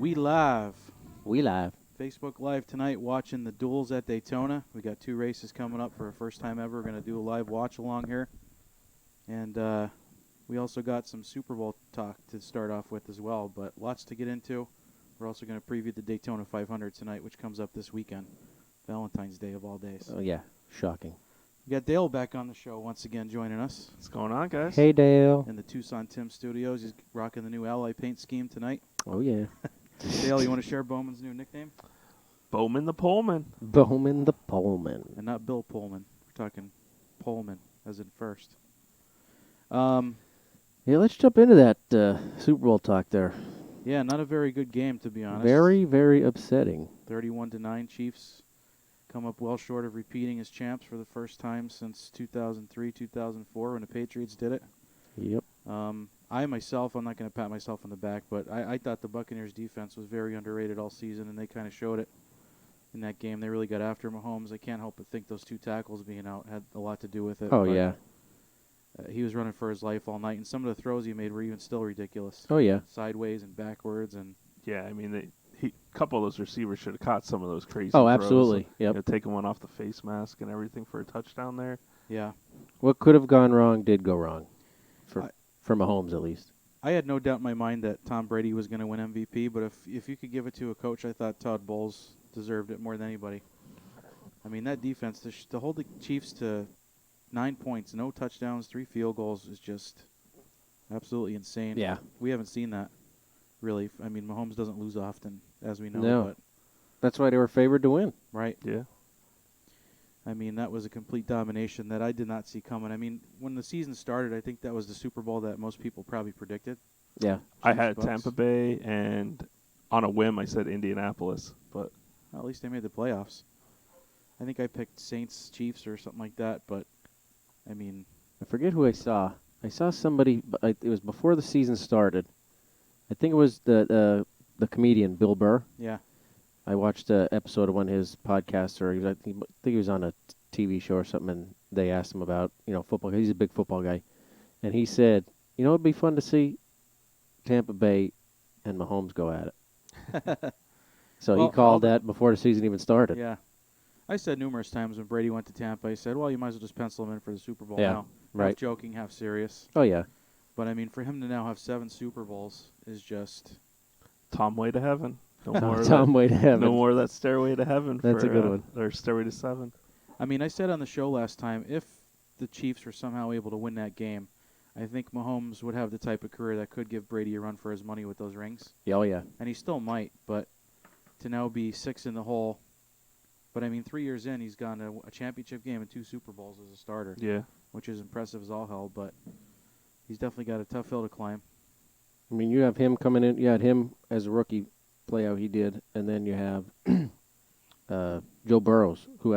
We live. We live. Facebook Live tonight watching the duels at Daytona. We got 2 races coming up for a first time ever. We're going to do a live watch along here. And we also got some Super Bowl talk to start off with as well, but lots to get into. We're also going to preview the Daytona 500 tonight, which comes up this weekend. Valentine's Day of all days. Oh, yeah. Shocking. We got Dale back on the show once again joining us. What's going on, guys? Hey, Dale. In the Tucson Tim Studios. He's rocking the new Ally paint scheme tonight. Oh, yeah. Dale, you want to share Bowman's new nickname? Bowman the Pullman. Bowman the Pullman. And not Bill Pullman. We're talking Pullman, as in first. Yeah, let's jump into that Super Bowl talk there. Yeah, not a very good game, to be honest. Very, very upsetting. 31-9 Chiefs come up well short of repeating as champs for the first time since 2003, 2004 when the Patriots did it. Yep. I myself, I'm not going to pat myself on the back, but I thought the Buccaneers defense was very underrated all season, and they kind of showed it in that game. They really got after Mahomes. I can't help but think those 2 tackles being out had a lot to do with it. Oh, but, yeah. He was running for his life all night, and some of the throws he made were even still ridiculous. Oh, yeah. Sideways and backwards. And Yeah, I mean, a couple of those receivers should have caught some of those crazy Oh, throws. absolutely. You Yep. know, taking one off the face mask and everything for a touchdown there. yeah. What could have gone wrong did go wrong. For Mahomes, at least. I had no doubt in my mind that Tom Brady was going to win MVP, but if you could give it to a coach, I thought Todd Bowles deserved it more than anybody. I mean, that defense, to hold the Chiefs to 9 points, no touchdowns, 3 field goals is just absolutely insane. Yeah. We haven't seen that, really. I mean, Mahomes doesn't lose often, as we know. No. But, That's why they were favored to win. right. Yeah. I mean, that was a complete domination that I did not see coming. I mean, when the season started, I think that was the Super Bowl that most people probably predicted. Yeah. I Chiefs, had Bucks. Tampa Bay, and on a whim, I said Indianapolis. But Well, at least they made the playoffs. I think I picked Saints, Chiefs, or something like that. But, I mean, I forget who I saw. I saw somebody, but it was before the season started. I think it was the comedian, Bill Burr. yeah. I watched an episode of one of his podcasts, or I think he was on a TV show or something, and they asked him about, football. He's a big football guy. And he said, it'd be fun to see Tampa Bay and Mahomes go at it. So Well, he called that before the season even started. Yeah. I said numerous times when Brady went to Tampa, I said, well, you might as well just pencil him in for the Super Bowl Yeah, now. right. Half joking, half serious. Oh, yeah. But, I mean, for him to now have 7 Super Bowls is just... Tom way to heaven. No more of Tom that, way to heaven. No more of that stairway to heaven. That's for, a good one. Or stairway to 7. I mean, I said on the show last time, if the Chiefs were somehow able to win that game, I think Mahomes would have the type of career that could give Brady a run for his money with those rings. Yeah, oh, yeah. And he still might, but to now be 6 in the hole. But, I mean, 3 years in, he's gone to a championship game and 2 Super Bowls as a starter, Yeah. which is impressive as all hell, but he's definitely got a tough hill to climb. I mean, you have him coming in. You had him as a rookie play how he did, and then you have Joe Burrows, who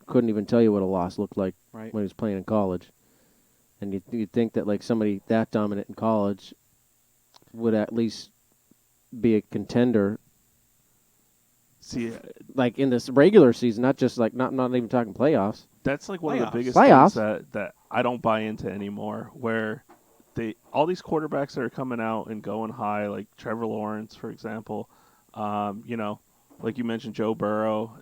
couldn't even tell you what a loss looked like Right. when he was playing in college. And you'd think that like somebody that dominant in college would at least be a contender, See, like in this regular season, not just like not even talking playoffs. that's like one of Playoffs. the biggest Playoffs. things that I don't buy into anymore, where all these quarterbacks that are coming out and going high, like Trevor Lawrence, for example, like you mentioned, Joe Burrow,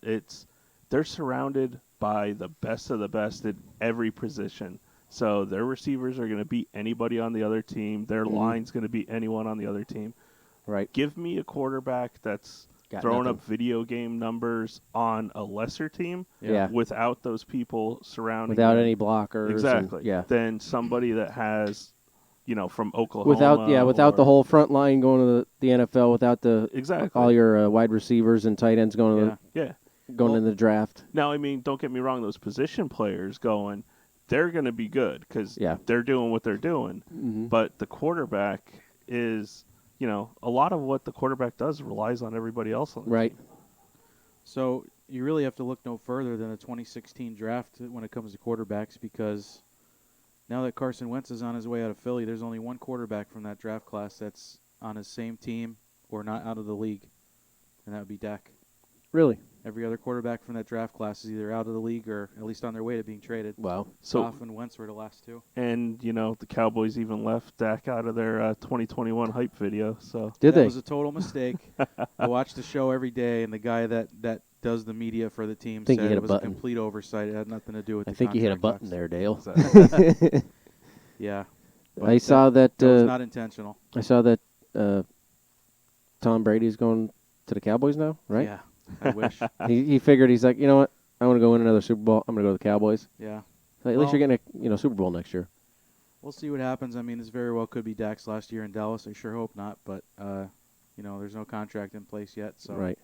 they're surrounded by the best of the best at every position. So their receivers are going to beat anybody on the other team. Their line's going to beat anyone on the other team. Right. Give me a quarterback that's Got throwing nothing. up video game numbers on a lesser team Yeah. without those people surrounding Without them. any blockers. and- Exactly. yeah. Than somebody that has, from Oklahoma. Without the or- whole front line going to the NFL, without Exactly. all your wide receivers and tight ends going Yeah. Yeah. in the draft. Now, I mean, don't get me wrong. Those position players they're going to be good because Yeah. they're doing what they're doing. Mm-hmm. But the quarterback is, a lot of what the quarterback does relies on everybody else. On the Right. team. So you really have to look no further than the 2016 draft when it comes to quarterbacks, because now that Carson Wentz is on his way out of Philly, there's only one quarterback from that draft class that's on his same team or not out of the league, and that would be Dak. Really. Every other quarterback from that draft class is either out of the league or at least on their way to being traded. Wow. So Goff and Wentz were the last two. and the Cowboys even left Dak out of their 2021 hype video. So Did that they? was a total mistake. I watch the show every day, and the guy that does the media for the team Think said you hit it a was button. a complete oversight. It had nothing to do with I the think you hit a contract button talks. there, Dale. Yeah. I saw that. That was not intentional. I saw that Tom Brady's going to the Cowboys now, right? Yeah. I wish. He figured he's like, you know what? I want to go win another Super Bowl. I'm going to go to the Cowboys. Yeah. So at least you're getting a Super Bowl next year. We'll see what happens. I mean, this very well could be Dak's last year in Dallas. I sure hope not, but there's no contract in place yet, so Right.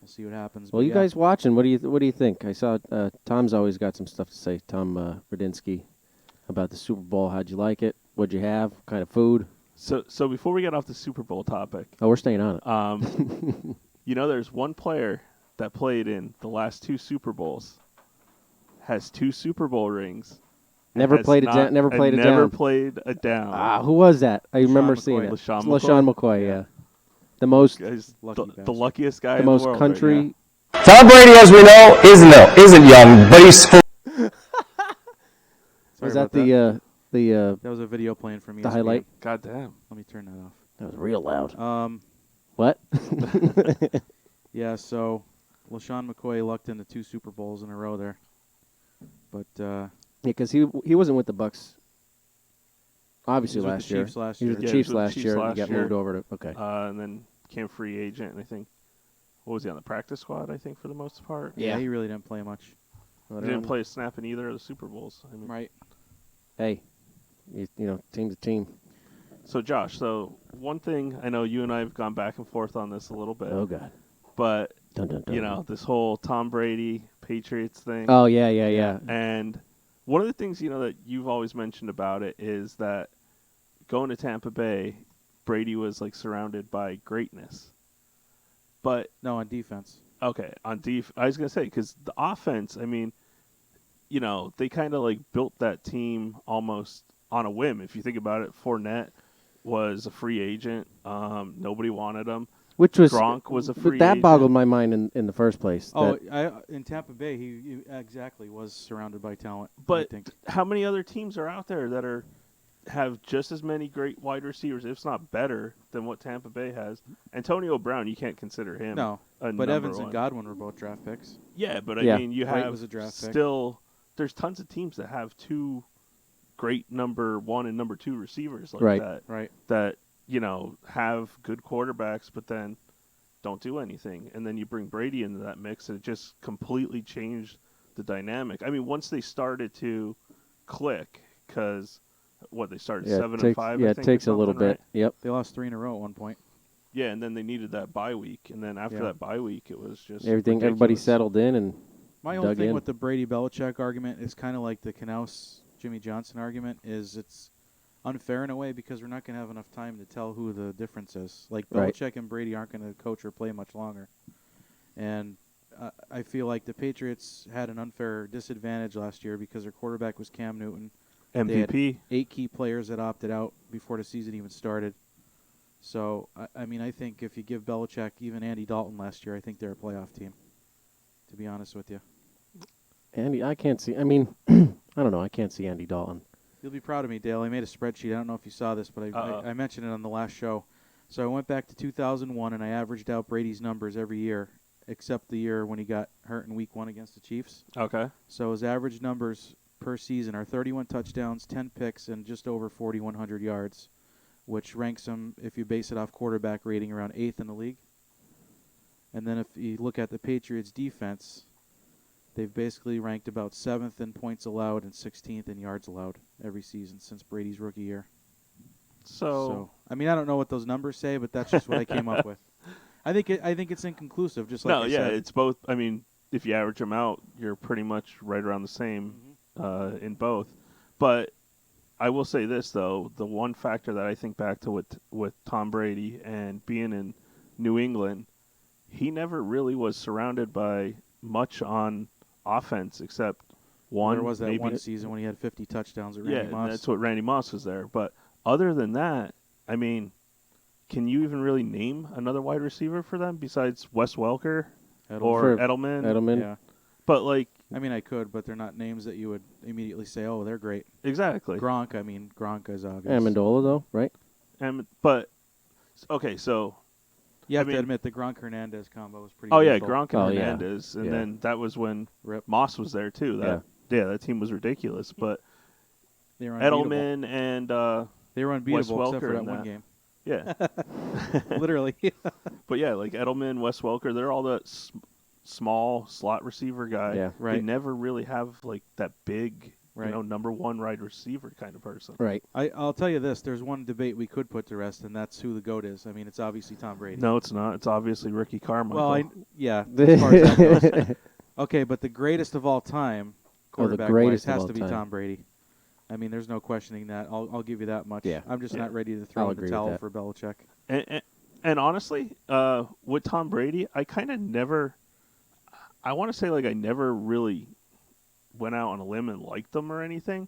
we'll see what happens. Well, But you yeah, guys watching? What do you think? I saw Tom's always got some stuff to say. Tom Radinsky about the Super Bowl. How'd you like it? What'd you have? What kind of food? so before we get off the Super Bowl topic, Oh, we're staying on it. there's one player that played in the last 2 Super Bowls, has 2 Super Bowl rings. and Never has played a not- down. Never and played a never down. played a down. Who was that? I remember LaShawn seeing McCoy. it. LaShawn LaShawn McCoy. Yeah. The most, Guy's Lucky the bastard. luckiest guy the in most the world country. right now. Tom Brady, as we know, isn't young, but he's full. sorry Was about that the That was a video playing from ESPN. the highlight? God damn. Let me turn that off. That was real loud. What? Yeah, so LaShawn McCoy lucked into 2 Super Bowls in a row there. But Yeah, because he wasn't with the Bucks. Obviously He was with last the year. Chiefs last He was year. with the Yeah, Chiefs he was with the last Chiefs year. last and he got year. moved over to okay. And then became free agent, and I think, what was he on the practice squad? I think for the most part. Yeah. he really didn't play much. He didn't play a snap in either of the Super Bowls. I mean, Right. Hey, team's a team. So Josh, one thing I know you and I have gone back and forth on this a little bit, Oh God. but Dun, dun, dun. this whole Tom Brady Patriots thing. Oh yeah. And one of the things that you've always mentioned about it is that going to Tampa Bay, Brady was like surrounded by greatness. But No, on defense. okay, on I was gonna say because the offense, I mean, they kind of like built that team almost on a whim. If you think about it, Fournette was a free agent. Nobody wanted him. Which was Gronk was a but free that agent. boggled my mind in the first place. Oh, that- in Tampa Bay, he exactly was surrounded by talent. I But think. how many other teams are out there that have just as many great wide receivers, if not better, than what Tampa Bay has? Antonio Brown, you can't consider him. No, a but number Evans one. and Godwin were both draft picks. Yeah, but Yeah. I mean, you White have was a draft pick. still. There's tons of teams that have 2 great number 1 and number 2 receivers like Right. that. Right. That have good quarterbacks, but then don't do anything. And then you bring Brady into that mix, and it just completely changed the dynamic. I mean, once they started to click, because they started yeah, 7 it and takes, 5. yeah, I it think, takes or a little something, bit. right? Yep. They lost 3 in a row at one point. Yeah, and then they needed that bye week, and then after Yeah. that bye week, it was just Everybody ridiculous. settled in and My whole Dug thing in. with the Brady Belichick argument is kind of like the Knaus Jimmy Johnson argument. Is it's unfair in a way because we're not going to have enough time to tell who the difference is. Like Right. Belichick and Brady aren't going to coach or play much longer, and I feel like the Patriots had an unfair disadvantage last year because their quarterback was Cam Newton. MVP. 8 key players that opted out before the season even started. So I mean, I think if you give Belichick even Andy Dalton last year, I think they're a playoff team. To be honest with you. Andy, I can't see. I mean, I don't know. I can't see Andy Dalton. You'll be proud of me, Dale. I made a spreadsheet. I don't know if you saw this, but I mentioned it on the last show. So I went back to 2001, and I averaged out Brady's numbers every year, except the year when he got hurt in Week 1 against the Chiefs. Okay. So his average numbers per season are 31 touchdowns, 10 picks, and just over 4,100 yards, which ranks him, if you base it off quarterback rating, around 8th in the league. And then if you look at the Patriots' defense, they've basically ranked about 7th in points allowed and 16th in yards allowed every season since Brady's rookie year. So I mean, I don't know what those numbers say, but that's just what I came up with. I think it's inconclusive, just like no, I yeah, said. it's both. I mean, if you average them out, you're pretty much right around the same in both. But I will say this though: the one factor that I think back to with Tom Brady and being in New England, he never really was surrounded by much on offense except one. There was that maybe, one season when he had 50 touchdowns at yeah, Randy Moss. and that's what Randy Moss was there. But other than that, I mean, can you even really name another wide receiver for them besides Wes Welker? or For Edelman. Edelman. Yeah. But like I mean, I could, but they're not names that you would immediately say, "Oh, they're great." exactly. Gronk, I mean, Gronk is obvious. Amendola though, right? But okay, so You have I mean- to admit the Gronk Hernandez combo was pretty. oh yeah, lethal. Gronk and Oh, yeah. Hernandez, and Yeah. then that was when Rip. Moss was there too. That team was ridiculous. But They were unbeatable. Edelman and They were unbeatable Wes except for Welker that and one that. game. yeah, Literally. but yeah, like Edelman, Wes Welker, they're all the small slot receiver guy. Yeah. They Right. never really have like that big, Right. number one wide receiver kind of person. Right. I'll tell you this: there's one debate we could put to rest, and that's who the GOAT is. I mean, it's obviously Tom Brady. No, it's not. It's obviously Ricky Carmichael. Well, yeah. As far as that goes. Okay, but the greatest of all time, quarterback greatest of has all to be time. Tom Brady. I mean, there's no questioning that. I'll give you that much. Yeah. I'm just Yeah. not ready to throw I'll in the agree with towel that. for Belichick. And honestly, with Tom Brady, I kind of never. I want to say like I never really went out on a limb and liked him or anything,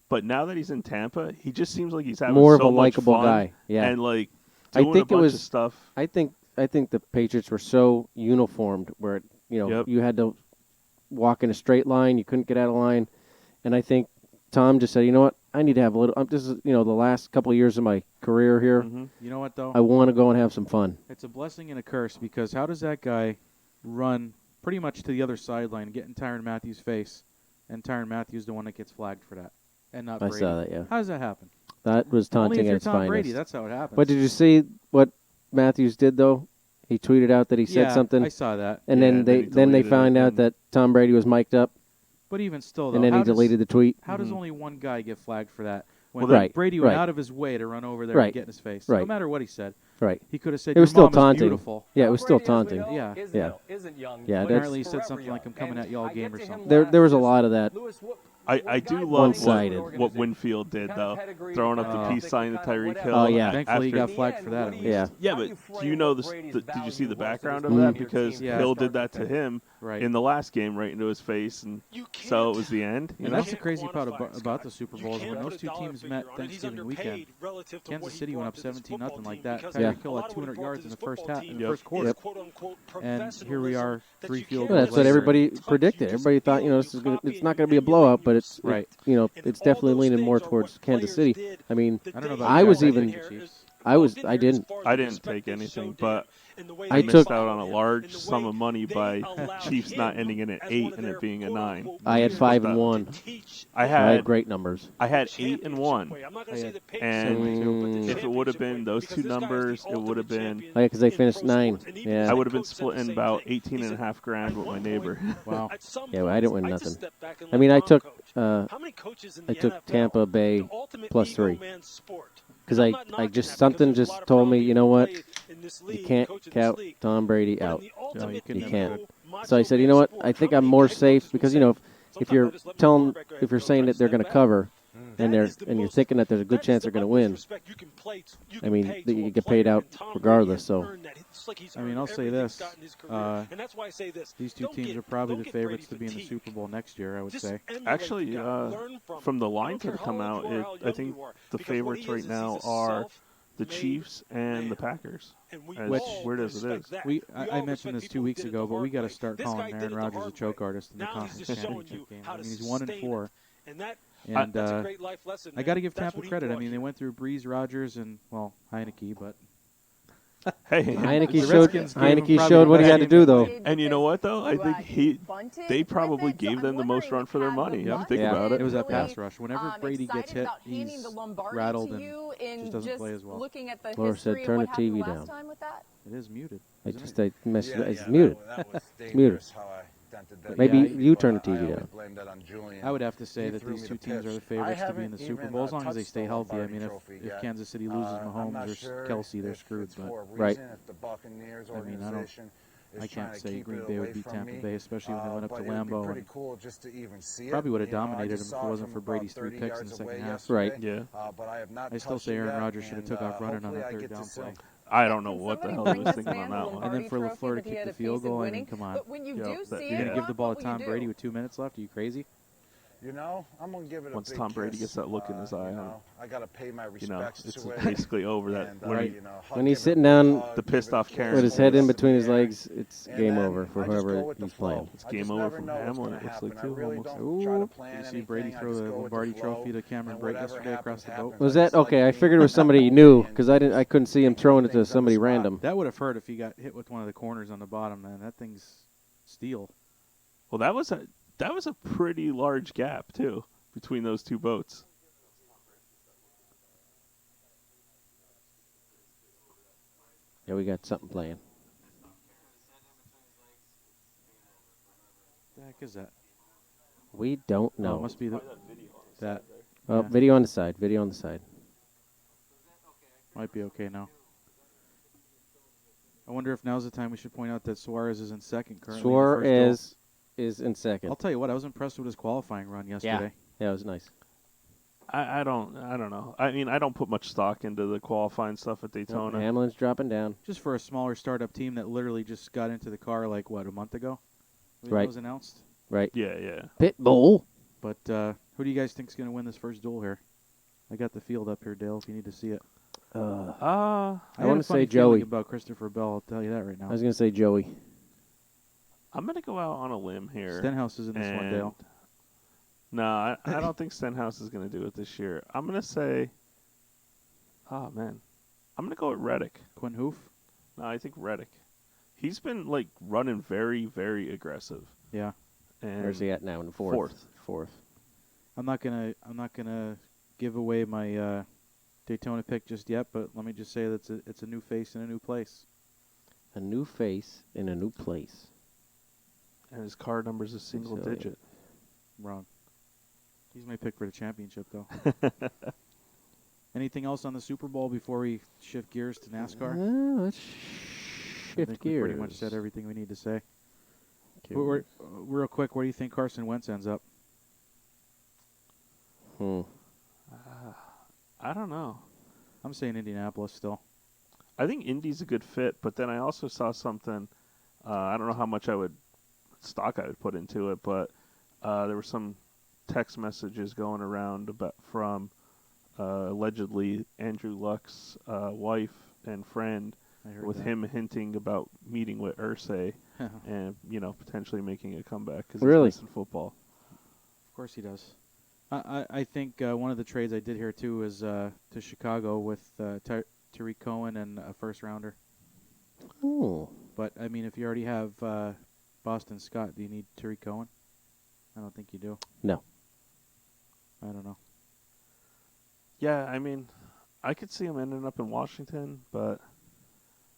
but now that he's in Tampa, he just seems like he's having More of so a much likable fun guy. Yeah. and like I doing think a it bunch was- of stuff. I think the Patriots were so uniformed where Yep. you had to walk in a straight line, you couldn't get out of line, and I think Tom just said, you know what, I need to have a little. This is the last couple of years of my career here. Mhm. You know what though? I want to go and have some fun. It's a blessing and a curse because how does that guy run pretty much to the other sideline and get in Tyrann Matthews' face, and Tyrann Matthews the one that gets flagged for that, and not I Brady? saw that. Yeah, How does that happen? that was Only taunting if at you're its Tom finest. Brady, that's how it happens. But did you see what Matthews did though? He tweeted out that he said yeah, something, I saw that. and Yeah, then and they then he deleted found it, out and- that Tom Brady was mic'd up, But even still, though, and then how he deleted the tweet. How does Mhm. only one guy get flagged for that? When Well, then- Right, Brady went right. out of his way to run over there Right, and get in his face. right. No matter what he said, Right. he could have said, It was "Your still mom is taunting. beautiful." Yeah, it was still Brady, as we taunting. know, Yeah. Yeah. isn't young. Yeah, but Apparently he he's said forever something like, young. "I'm coming And at you all I game get or to him something." There was a last lot of that. Lewis, what- I when a do guy love One-sided. what Winfield did though, throwing up the Oh. peace sign to Tyreek Hill. Oh, yeah. Thankfully, he after- got flagged for that. At least. Yeah. Yeah, but do you know did you see the background of Mhm. that? Because Yeah. Hill did that to him Right. in the last game, right into his face, and so it was the end. You And know? that's the crazy part about the Super Bowl is when those two teams met Thanksgiving weekend, Kansas City went up 17-0 like that. Yeah. Tyreek Hill had 200 yards in the first half, in the Yep. first quarter, Yep. and here we are, 3 field Well, goals that's what later. everybody predicted. Everybody thought, it's not going to be a blowout, but it's Right. it's definitely leaning more towards Kansas City. I mean, I don't know about I you was guys, I even- think the Chiefs. I didn't take anything, but I I took- missed out on a large sum of money by Chiefs not ending in an 8 and it being a 9. I had 5-1. I I had had great numbers. I had 8-1, and Mm. if it would have been those two numbers, it would have been Oh, yeah, because they finished 9. Yeah. I would have been splitting about 18.5 grand with my neighbor. Wow. Yeah, well, I didn't win nothing. I mean, I took Tampa Bay plus 3 because I just something just told me, you know what, you can't count Tom Brady out. No, you You never can't. could. So I said, you know what, I think I'm more safe because if you're saying that they're going to cover, and you're thinking that there's a good chance they're going to win, I mean, you get paid out regardless. So I mean, I'll say this. These two teams are probably the favorites to be in the Super Bowl next year, I would say. Actually, from the lines that have come out, I think the favorites right now are the Chiefs and the Packers. As Which- weird as it is. I mentioned this 2 weeks ago, but we got to start calling Aaron Rodgers a choke artist in the conference championship game. I mean, he's 1-4, and I got to give Tampa credit. I mean, they went through Breeze, Rodgers, and Heineke, but Hey, Redskins showed what he had to do, though. and you know what though? I think they probably gave them the most run for their money. If you think Yeah. about it it. was that pass rush. Whenever Brady gets hit, he's rattled and just doesn't play as well. Laura said, "Turn the TV down." It is muted. I isn't just it? it's muted. Muted. But Maybe yeah, you turn the TV down. I would have to say that these two teams are the favorites to be in the Super Bowl as long as they stay healthy. I mean, if Kansas City loses Mahomes or Kelsey, they're screwed. But Right. I mean, I can't say Green Bay would beat Tampa Bay, especially when they went up to Lambeau and probably would have dominated them if it wasn't for Brady's 3 picks in the second half. Right. Yeah. I still say Aaron Rodgers should have took off running on that third down play. I don't know what the hell he was thinking on that one. And then for LaFleur to kick the field goal, I mean, come on. But when you do that- see you're You're gonna give the ball to what will you Tom do? Brady with 2 minutes left? Are you crazy? You know, I'm gonna give it Once a big Tom Brady kiss. gets that look in his eye, You know, I gotta pay my you know, respects it's to it. basically over. That And, when, you know, When he's give it a sitting big down, hug, the give pissed it a off kiss, Karen with his hold head it in up between in his the air. legs, it's And game then over for I just go whoever with the he's flow. playing. It's I game just over never from know what's Hamlin, gonna it looks happen. like, I too, really almost. don't try to Ooh. plan Did you see anything. Brady I throw just the go with Lombardi the flow. Trophy to Cameron And Brake whatever yesterday across the boat? happens. Was I that just like okay? I being figured it was somebody he humble knew and because I couldn't see him taking throwing it to things on the somebody spot. random. That would have hurt if he got hit with one of the corners on the bottom, man. That thing's steel. Well, that was a pretty large gap too between those two boats. Yeah, we got something playing. The heck is that? We don't Oh, know. it must be that. Oh, yeah. video on the side. Video on the side. Might be okay now. I wonder if now's the time we should point out that Suarez is in second currently. in the first Suarez is in duel. second. I'll tell you what, I was impressed with his qualifying run yesterday. Yeah, it was nice. I don't know. I mean, I don't put much stock into the qualifying stuff at Nope, Daytona. Hamlin's dropping down. Just for a smaller startup team that literally just got into the car like what, a month ago? When Right. That was announced. Right. Yeah. Pitbull. But who do you guys think is going to win this first duel here? I got the field up here, Dale. If you need to see it. I I wanna want to say Joey. about Christopher Bell. I'll tell you that right now. was going to say Joey. I'm gonna go out on a limb here. Stenhouse is in this one, and- Dale. No, I don't think Stenhouse is gonna do it this year. I'm gonna say, oh man, I'm gonna go with Reddick. Quinn Hoof. No, I think Reddick. He's been like running very, very aggressive. Yeah. And Where's he at now? In the fourth. Fourth. I'm not gonna give away my Daytona pick just yet, but let me just say that it's a new face in a new place. A new face in a new place. And his car number's a single So, yeah. digit. Wrong. He's my pick for the championship, though. Anything else on the Super Bowl before we shift gears to NASCAR? Let's I shift think gears. we pretty much said everything we need to say. Okay. Real quick, where do you think Carson Wentz ends up? I don't know. I'm saying Indianapolis still. I think Indy's a good fit, but then I also saw something. I don't know how much stock I would put into it, but there were some text messages going around from allegedly Andrew Luck's wife and friend, I heard with that. him hinting about meeting with Irsay and potentially making a comeback because Really? he's missing football. Of course he does. I think one of the trades I did hear too is to Chicago with Tariq Cohen and a first rounder. Oh. But I mean, if you already have Boston Scott, do you need Tariq Cohen? I don't think you do. No. I don't know. Yeah, I mean, I could see him ending up in Washington, but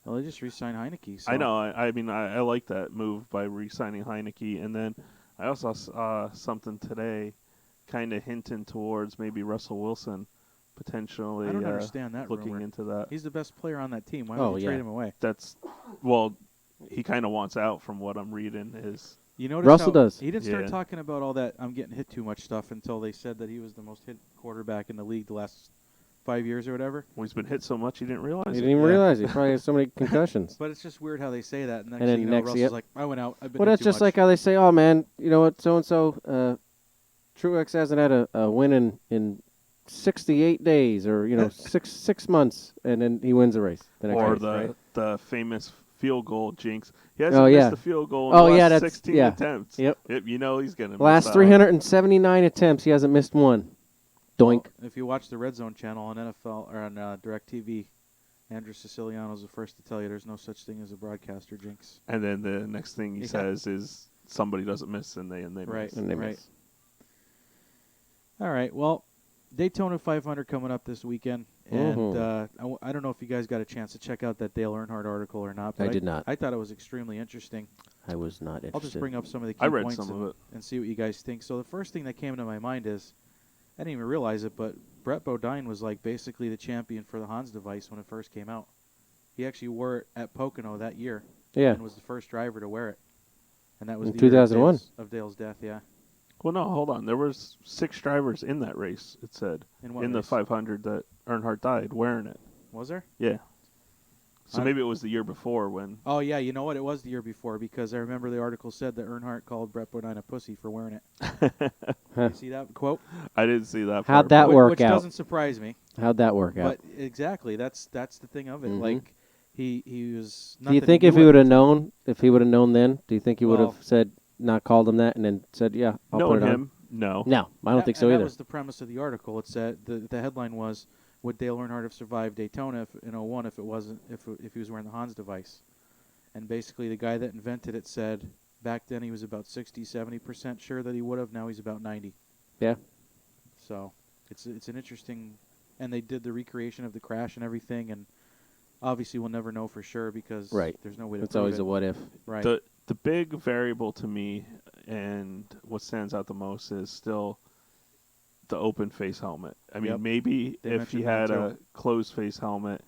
Well, they just re-signed Heineke. So I know. I mean, I like that move by re-signing Heineke, and then I also saw something today, kind of hinting towards maybe Russell Wilson potentially. I don't understand that looking rumor. into that. He's the best player on that team. Why Oh, would you yeah. trade him away? Well, he kind of wants out from what I'm reading. Is You notice Russell how does. He didn't start Yeah. talking about all that I'm getting hit too much stuff until they said that he was the most hit quarterback in the league the last 5 years or whatever. well, he's been hit so much he didn't realize He it. didn't even Yeah. realize he probably has so many concussions. But it's just weird how they say that. And next And thing then you know, next- Russell's yep. like, I went out. I've been Well, hit that's too just much. like how they say, oh, man, you know what, so-and-so, Truex hasn't had a win in 68 days or, six months, and then he wins a race. The next Or race, right? the famous field goal jinx. He hasn't Oh, missed yeah. the field goal in Oh, the yeah, last that's- 16 yeah. attempts. Yep. You know he's going to Last miss 379 attempts, he hasn't missed one. Doink. Well, if you watch the Red Zone channel on NFL or on DirecTV, Andrew Siciliano's the first to tell you there's no such thing as a broadcaster jinx. And then the next thing he Yeah. says is somebody doesn't miss and they Right. miss. And they Right. miss. All right. Well, Daytona 500 coming up this weekend, and Mhm. I don't know if you guys got a chance to check out that Dale Earnhardt article or not. But I did not. I thought it was extremely interesting. I was not interested. I'll just bring up some of the key I read points some and, of it. and see what you guys think. So the first thing that came to my mind is, I didn't even realize it, but Brett Bodine was like basically the champion for the Hans device when it first came out. He actually wore it at Pocono that year. Yeah. And was the first driver to wear it. And that was In the year 2001. of Dale's death, yeah. Well, no, hold on. There was 6 drivers in that race, it said. In what In the race? 500 that Earnhardt died wearing it. Was there? Yeah. So maybe it was the year before when. Oh yeah, you know what? It was the year before because I remember the article said that Earnhardt called Brett Bodine a pussy for wearing it. You see that quote? I didn't see that. How'd part, that but- work Which out? doesn't surprise me. How'd that work out? But exactly, that's the thing of it. Mhm. Like he was. Do you nothing think knew if he at would the have time. known, then, do you think he would Well- have said, not called him that, and then said, yeah, I'll Knowing put it him, no. on? No, I don't think so and either. That was the premise of the article. It said the headline was, "Would Dale Earnhardt have survived Daytona in '01 if it wasn't if he was wearing the Hans device?" And basically, the guy that invented it said back then he was about 60-70% sure that he would have. Now he's about 90. Yeah. So it's an interesting, and they did the recreation of the crash and everything, and obviously we'll never know for sure because Right. there's no way to It's prove always it. a what if. Right. The big variable to me and what stands out the most is still the open face helmet. I mean, Yep. maybe They if he mentioned that had too. a closed face helmet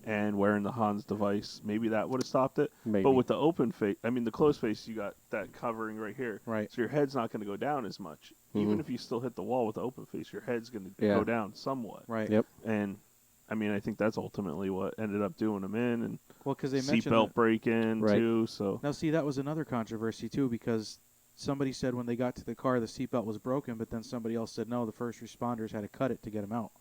and wearing the Hans device, maybe that would have stopped it. Maybe. But with the open face, I mean, the closed face, you got that covering right here. Right. So your head's not going to go down as much. Even if you still hit the wall with the open face, your head's going to Yeah. go down somewhat. Right. Yep. And I mean, I think that's ultimately what ended up doing him in, and Well, because they mentioned seatbelt that- break in Right. too. So Now, see, that was another controversy, too, because somebody said when they got to the car, the seatbelt was broken, but then somebody else said, no, the first responders had to cut it to get him out.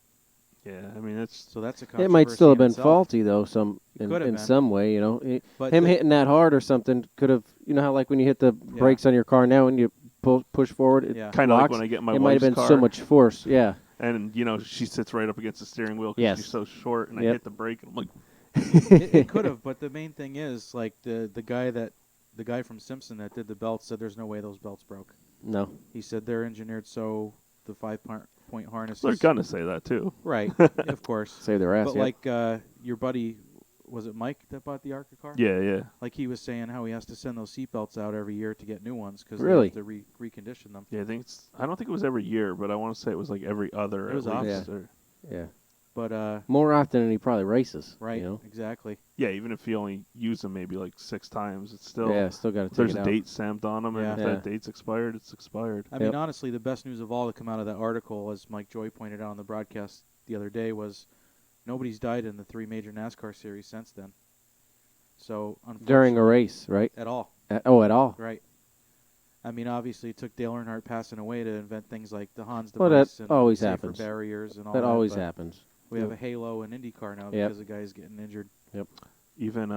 yeah, I mean, it's So that's a controversy It might still have in been itself. faulty, though, in could have been. some way, you know. But Him the- hitting that hard or something could have, you know how like when you hit the brakes on your car now and you push forward, it Yeah. kind of like locks? when I get my It might have wife's been car, so much force, yeah. and you know she sits right up against the steering wheel because Yes. she's so short, and I Yep. hit the brake, and I'm like, it could have, but the main thing is, like, the guy from Simpson that did the belts said there's no way those belts broke. No. He said they're engineered so the 5-point harness they're is... gonna say that too. Right, of course. Save their ass, But, yeah. like, your buddy, was it Mike that bought the ARCA car? Yeah, yeah. Like he was saying how he has to send those seatbelts out every year to get new ones because Really? they have to recondition them. Yeah, I don't think it was every year, but I want to say it was like every other. It was at often. least, Yeah. or- Yeah. But, More often than he probably races. right, You know? exactly. yeah, even if you only use them maybe like 6 times, it's still Yeah, still got to if take there's it a out. date stamped on them, and if Yeah. that date's expired, it's expired. I Yep. mean, honestly, the best news of all to come out of that article, as Mike Joy pointed out on the broadcast the other day, was nobody's died in the 3 major NASCAR series since then. So, During a unfortunately- race, right? At all, At all? right. I mean, obviously, it took Dale Earnhardt passing away to invent things like the Hans Well, device that and always safer happens. barriers and all That that. always but happens. We have a Halo and IndyCar now Yep. because the guy's getting injured. Even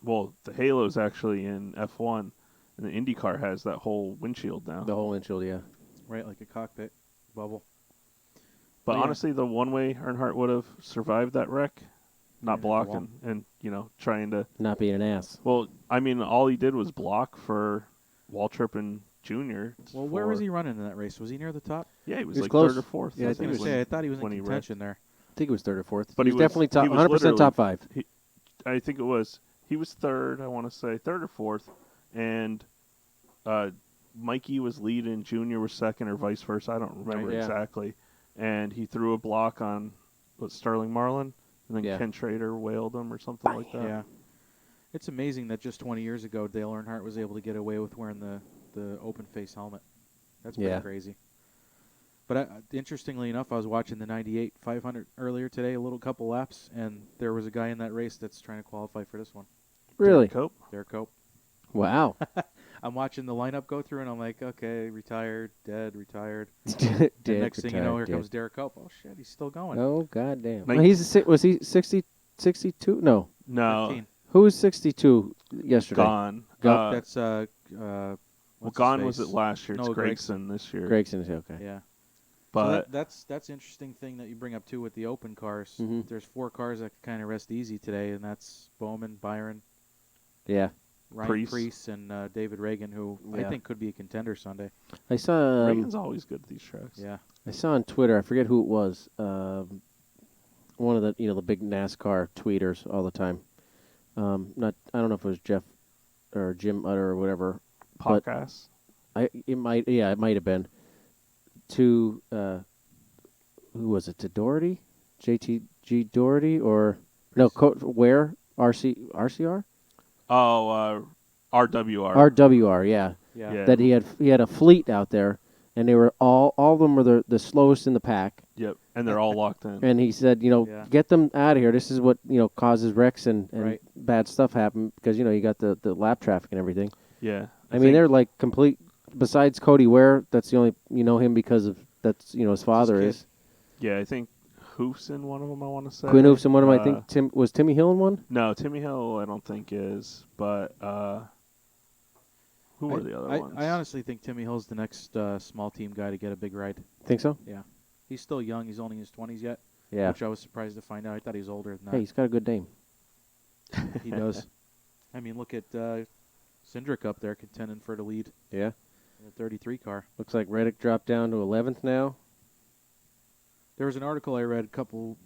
well, the Halo's actually in F1, and the IndyCar has that whole windshield now. The whole windshield, yeah. Right, like a cockpit bubble. But Yeah. honestly, the one way Earnhardt would have survived that wreck, not Hitting the wall. blocking and trying to. Not being an ass. Well, I mean, all he did was block for Waltrip and Junior. Well, where was he running in that race? Was he near the top? Yeah, he was He was like close. third or fourth. Yeah, I I was think going it to was say, I thought he was when in he contention there. I think it was third or fourth. But he he was was- definitely top, he was 100% top 5. I think it was. He was third. I want to say third or fourth, and Mikey was leading. Junior was second, or vice versa. I don't remember Right, yeah. exactly. And he threw a block on Sterling Marlin, and then Yeah. Ken Schrader wailed him or something like that. Yeah. It's amazing that just 20 years ago, Dale Earnhardt was able to get away with wearing the open face helmet. That's pretty Yeah. crazy. But interestingly enough, I was watching the 98 500 earlier today, a couple laps, and there was a guy in that race that's trying to qualify for this one. Really? Cope. Derek Cope. Wow. I'm watching the lineup go through, and I'm like, okay, retired, dead, retired. Dead, And next thing you know, here dead. comes Derek Cope. Oh, shit, he's still going. Oh, goddamn. Like- Well, was he 62? No. No, 15. Who was 62 yesterday? Gone. Gone. That's, Well, what's his Gone was face? it last year? It's No, Gregson this year. Gregson, okay. Yeah. But So that's interesting thing that you bring up too with the open cars. Mhm. There's 4 cars that can kind of rest easy today, and that's Bowman, Byron, Yeah. Ryan Priest. Preece, and David Reagan, who I Yeah. think could be a contender Sunday. I saw Reagan's always good at these tracks. Yeah, I saw on Twitter, I forget who it was, one of the the big NASCAR tweeters all the time. I don't know if it was Jeff or Jim Utter or whatever. But Podcast. it might have been to who was it, to Doherty, JTG Doherty, or no, where RCR Oh, RWR. RWR, yeah. yeah, Yeah. That he had a fleet out there, and they were all of them were the slowest in the pack. Yep, and they're all locked in. And he said, Yeah. get them out of here. This is what, causes wrecks and Right. bad stuff happen because, you got the lap traffic and everything. Yeah, I mean, they're like complete, besides Cody Ware, that's the only, him because of, that's, his father kid. is. Yeah, I think Hoof's in one of them. I want to say Quinn Hoof's in one of them. I think was Timmy Hill in one? No, Timmy Hill, I don't think is. But who were the other ones? I honestly think Timmy Hill's the next small team guy to get a big ride. Think so? Yeah. He's still young. He's only in his 20s yet. Yeah. Which I was surprised to find out. I thought he was older than that. Hey, he's got a good name. He does. I mean, look at Cindric up there contending for the lead Yeah. in the 33 car. Looks like Reddick dropped down to 11th now. There was an article I read a couple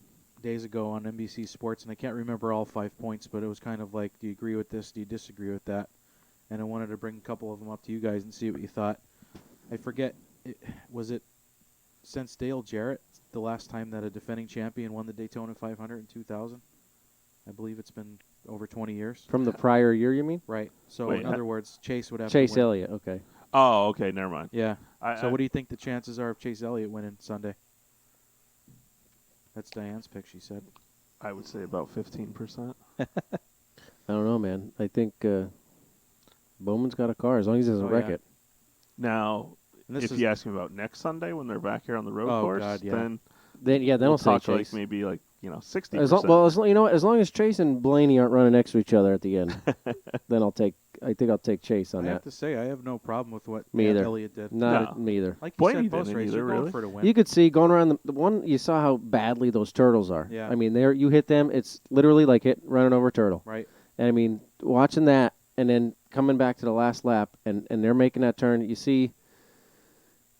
days ago on NBC Sports, and I can't remember all 5 points, but it was kind of like, do you agree with this? Do you disagree with that? And I wanted to bring a couple of them up to you guys and see what you thought. I forget, was it since Dale Jarrett, the last time that a defending champion won the Daytona 500 in 2000? I believe it's been over 20 years. From the prior year, you mean? Right. So, Wait, in other words, Chase would have Chase to win. Elliott, okay. Oh, okay, never mind. Yeah. I- What do you think the chances are of Chase Elliott winning Sunday? That's Diane's pick, she said. I would say about 15%. I don't know, man. I think Bowman's got a car as long as he doesn't Oh, wreck yeah. it. Now, And this if is- you ask me about next Sunday when they're back here on the road Oh, course, God, yeah. then Then we'll I'll say talk Chase. like maybe 60%. As long as Chase and Blaney aren't running next to each other at the end, then I think I'll take Chase on I that. have to say, I have no problem with what Me either. Elliott did. Not No. me either. Like you Blaney said, post didn't race, either, you're going really. for the win. You could see going around the one. You saw how badly those turtles are. Yeah. I mean, you hit them. It's literally like running over a turtle. Right. And I mean, watching that and then coming back to the last lap and they're making that turn. You see,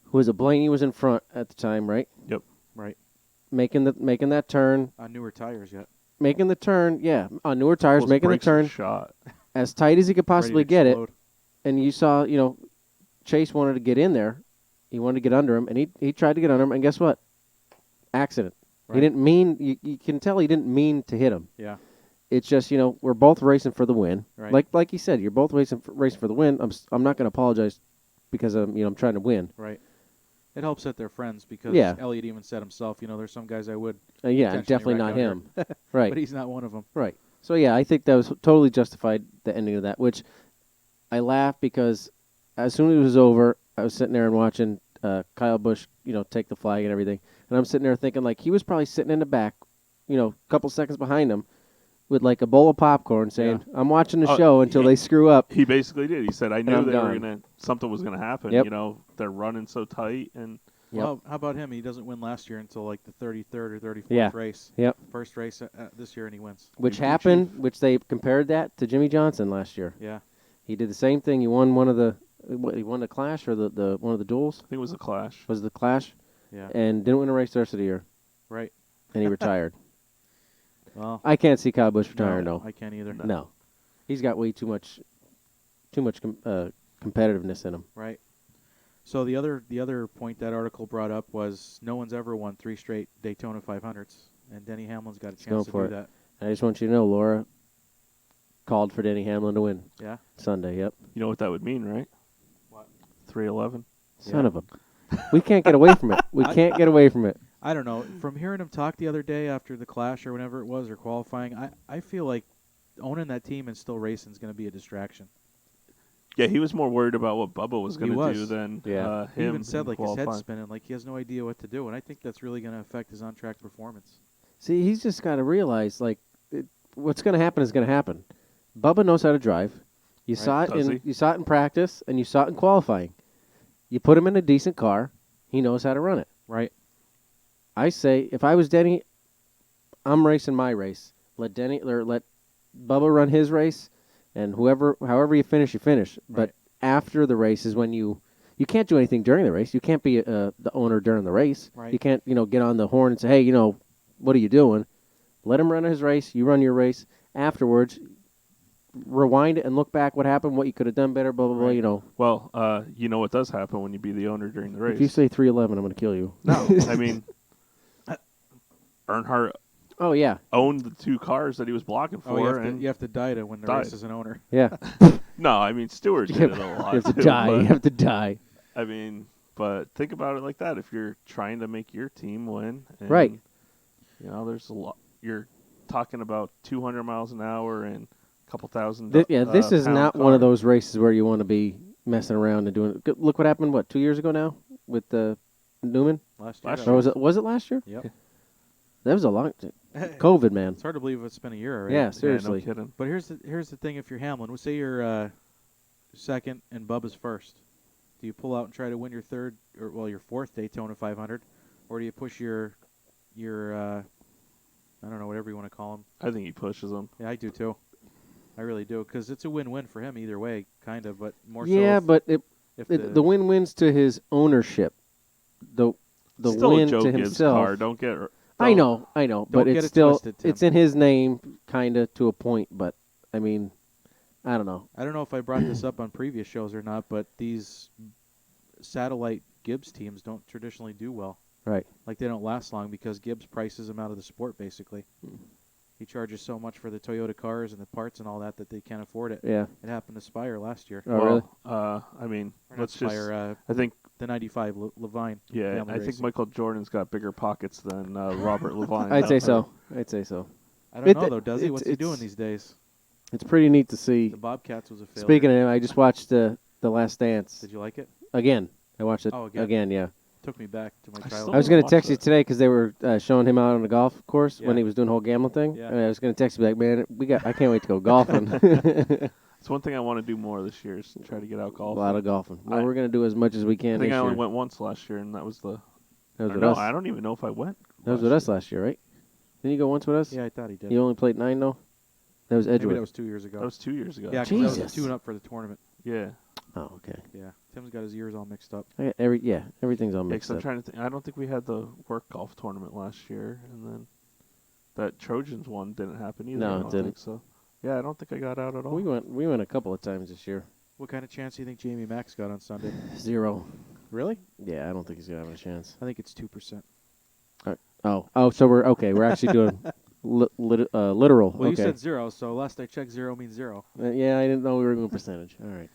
who was it? Blaney was in front at the time, right? Yep. Right. Making that turn, On newer tires yet. making the turn. Yeah, on newer tires, Those making the brakes are turn shot. as tight as he could possibly Ready to get it. explode. And you saw, Chase wanted to get in there. He wanted to get under him, and he tried to get under him. And guess what? Accident. Right. He didn't mean. You can tell he didn't mean to hit him. Yeah. It's just we're both racing for the win. Right. Like you said, you're both racing for the win. I'm not going to apologize because I'm trying to win. Right. It helps that they're friends because Yeah. Elliott even said himself, there's some guys I would, Yeah, Intentionally definitely wrecked not out him. Right. but he's not one of them. Right. So yeah, I think that was totally justified, the ending of that. Which I laughed because as soon as it was over, I was sitting there and watching Kyle Busch, take the flag and everything, and I'm sitting there thinking like he was probably sitting in the back, a couple seconds behind him, with like a bowl of popcorn, saying, "I'm watching the Oh, show until yeah. they screw up." He basically did. He said, "I knew I'm they were gone. something was gonna happen. Yep. They're running so tight, and Yep. Well, how about him? He doesn't win last year until like the 33rd or 34th Yeah. race. Yep. First race this year, and he wins. Which Blue happened, Chief. which they compared that to Jimmy Johnson last year. Yeah. He did the same thing. He won one of the, he won the Clash or the one of the duels. I think it was a clash." Was the Clash, Yeah. and didn't win a race the rest of the year, Right. and he retired. Well, I can't see Kyle Busch retiring. No, I can't either. no, he's got way too much competitiveness in him. Right. So the other point that article brought up was no one's ever won 3 straight Daytona 500s, and Denny Hamlin's got a going chance to for do it. that. And I just want you to know, Laura called for Denny Hamlin to win Yeah. Sunday. Yep, You know what that would mean, right? What? 311. son Yeah. of a. We can't get away from it. We can't get away from it. I don't know. From hearing him talk the other day after the Clash or whenever it was or qualifying, I feel like owning that team and still racing is going to be a distraction. Yeah, he was more worried about what Bubba was He going to was. do than Yeah. He him. even said in like his head's qualifying. spinning, like he has no idea what to do, and I think that's really going to affect his on-track performance. See, he's just got to realize, like, what's going to happen is going to happen. Bubba knows how to drive. You Right. saw it Does in he? you saw it in practice, and you saw it in qualifying. You put him in a decent car, he knows how to run it. Right. I say, if I was Denny, I'm racing my race. Let Bubba run his race, and however you finish, you finish. But Right. after the race is when you can't do anything during the race. You can't be the owner during the race. Right. You can't get on the horn and say, hey, what are you doing? Let him run his race. You run your race. Afterwards, rewind it and look back what happened, what you could have done better, blah, blah, Right. blah, Well, you know what does happen when you be the owner during the race. If you say 311, I'm going to kill you. no, I mean, Earnhardt Oh, yeah. owned the 2 cars that he was blocking for, Oh, and you have to die to win the died. race as an owner. Yeah. no, I mean Stewart You did have, it a lot you have to too, die. but, You have to die. I mean, But think about it like that. If you're trying to make your team win, and, Right. You know, there's a lot. You're talking about 200 miles an hour and a couple thousand. This is pound not one of car. those races where you want to be messing around and doing. Look what happened. What 2 years ago now with Newman? Last Last year. year. Or was it last year? Yep. That was a long COVID, man. It's hard to believe it's been a year already. Yeah, Yeah, seriously. no kidding. But here's the thing: if you're Hamlin, we'll say you're second and Bubba's first. Do you pull out and try to win your third or your fourth Daytona 500, or do you push your I don't know, whatever you want to call him? I think he pushes them. Yeah, I do too. I really do, because it's a win-win for him either way, kind of, but more Yeah, so. but If the win-wins to his ownership. The Still win a Joe to Gibbs himself. car. Don't get. I know, but get it's it still twisted, Tim. it's in his name, kind of to a point. But I mean, I don't know. I don't know if I brought this up on previous shows or not, but these satellite Gibbs teams don't traditionally do well. Right. Like, they don't last long because Gibbs prices them out of the sport, basically. He charges so much for the Toyota cars and the parts and all that they can't afford it. Yeah. It happened to Spire last year. Oh, really? I mean, Or not let's just. Spire, I think. the 95 Levine. Yeah, family I think racing. Michael Jordan's got bigger pockets than Robert Levine. I'd does. say so. I'd say so. I don't know, though, does he? it's- What's he doing it's- these days? It's pretty neat to see. The Bobcats was a failure. Speaking of him, I just watched the Last Dance Did you like it? again. I watched it Oh, again? again. Yeah. Took me back to my I childhood. still I was going to watch text you that. today because they were showing him out on the golf course when Yeah. he was doing the whole gambling thing. Yeah. And I was going to text you like, man, I can't wait to go golfing. It's one thing I want to do more this year is try to get out A golfing. lot of golfing. Well, I- we're going to do as much as we I can think this I only year. went once last year, and that was the. That was or with no, us. I don't even know if I went. That was with us last year, right? Didn't you go once with us? Yeah, I thought he did. You only played 9 though. That was Maybe Edgewood. that was 2 years ago. That was 2 years ago. Yeah, 'cause that was Jesus. a tune-up for the tournament. Yeah. Oh, okay. Yeah, Tim's got his ears all mixed up. I got everything's all Yeah, mixed 'cause I'm up. trying to think. I don't think we had the work golf tournament last year, and then that Trojans one didn't happen either. No, I it don't didn't. think so. Yeah, I don't think I got out at all. We went a couple of times this year. What kind of chance do you think Jamie Max got on Sunday? 0. Really? Yeah, I don't think he's gonna have a chance. I think it's 2%. Oh, so we're okay. We're actually doing literal. Well, you okay. said 0, so last I checked, 0 means 0. Yeah, I didn't know we were doing percentage. All right,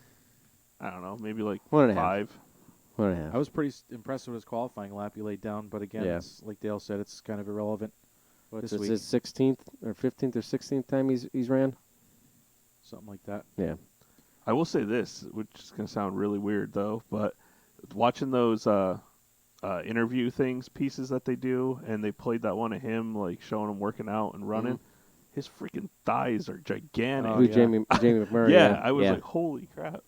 I don't know, maybe like 1.5. 5. 1.5. I was pretty impressed with his qualifying lap he laid down, but again, Yeah. it's, like Dale said, it's kind of irrelevant. What's this this week. his 16th or 15th or 16th time he's ran? Something like that. Yeah. I will say this, which is going to sound really weird though, but watching those interview pieces that they do, and they played that one of him like showing him working out and running. His freaking thighs are gigantic. Oh, Who's yeah. Jamie McMurray? yeah, I was yeah. like, holy crap.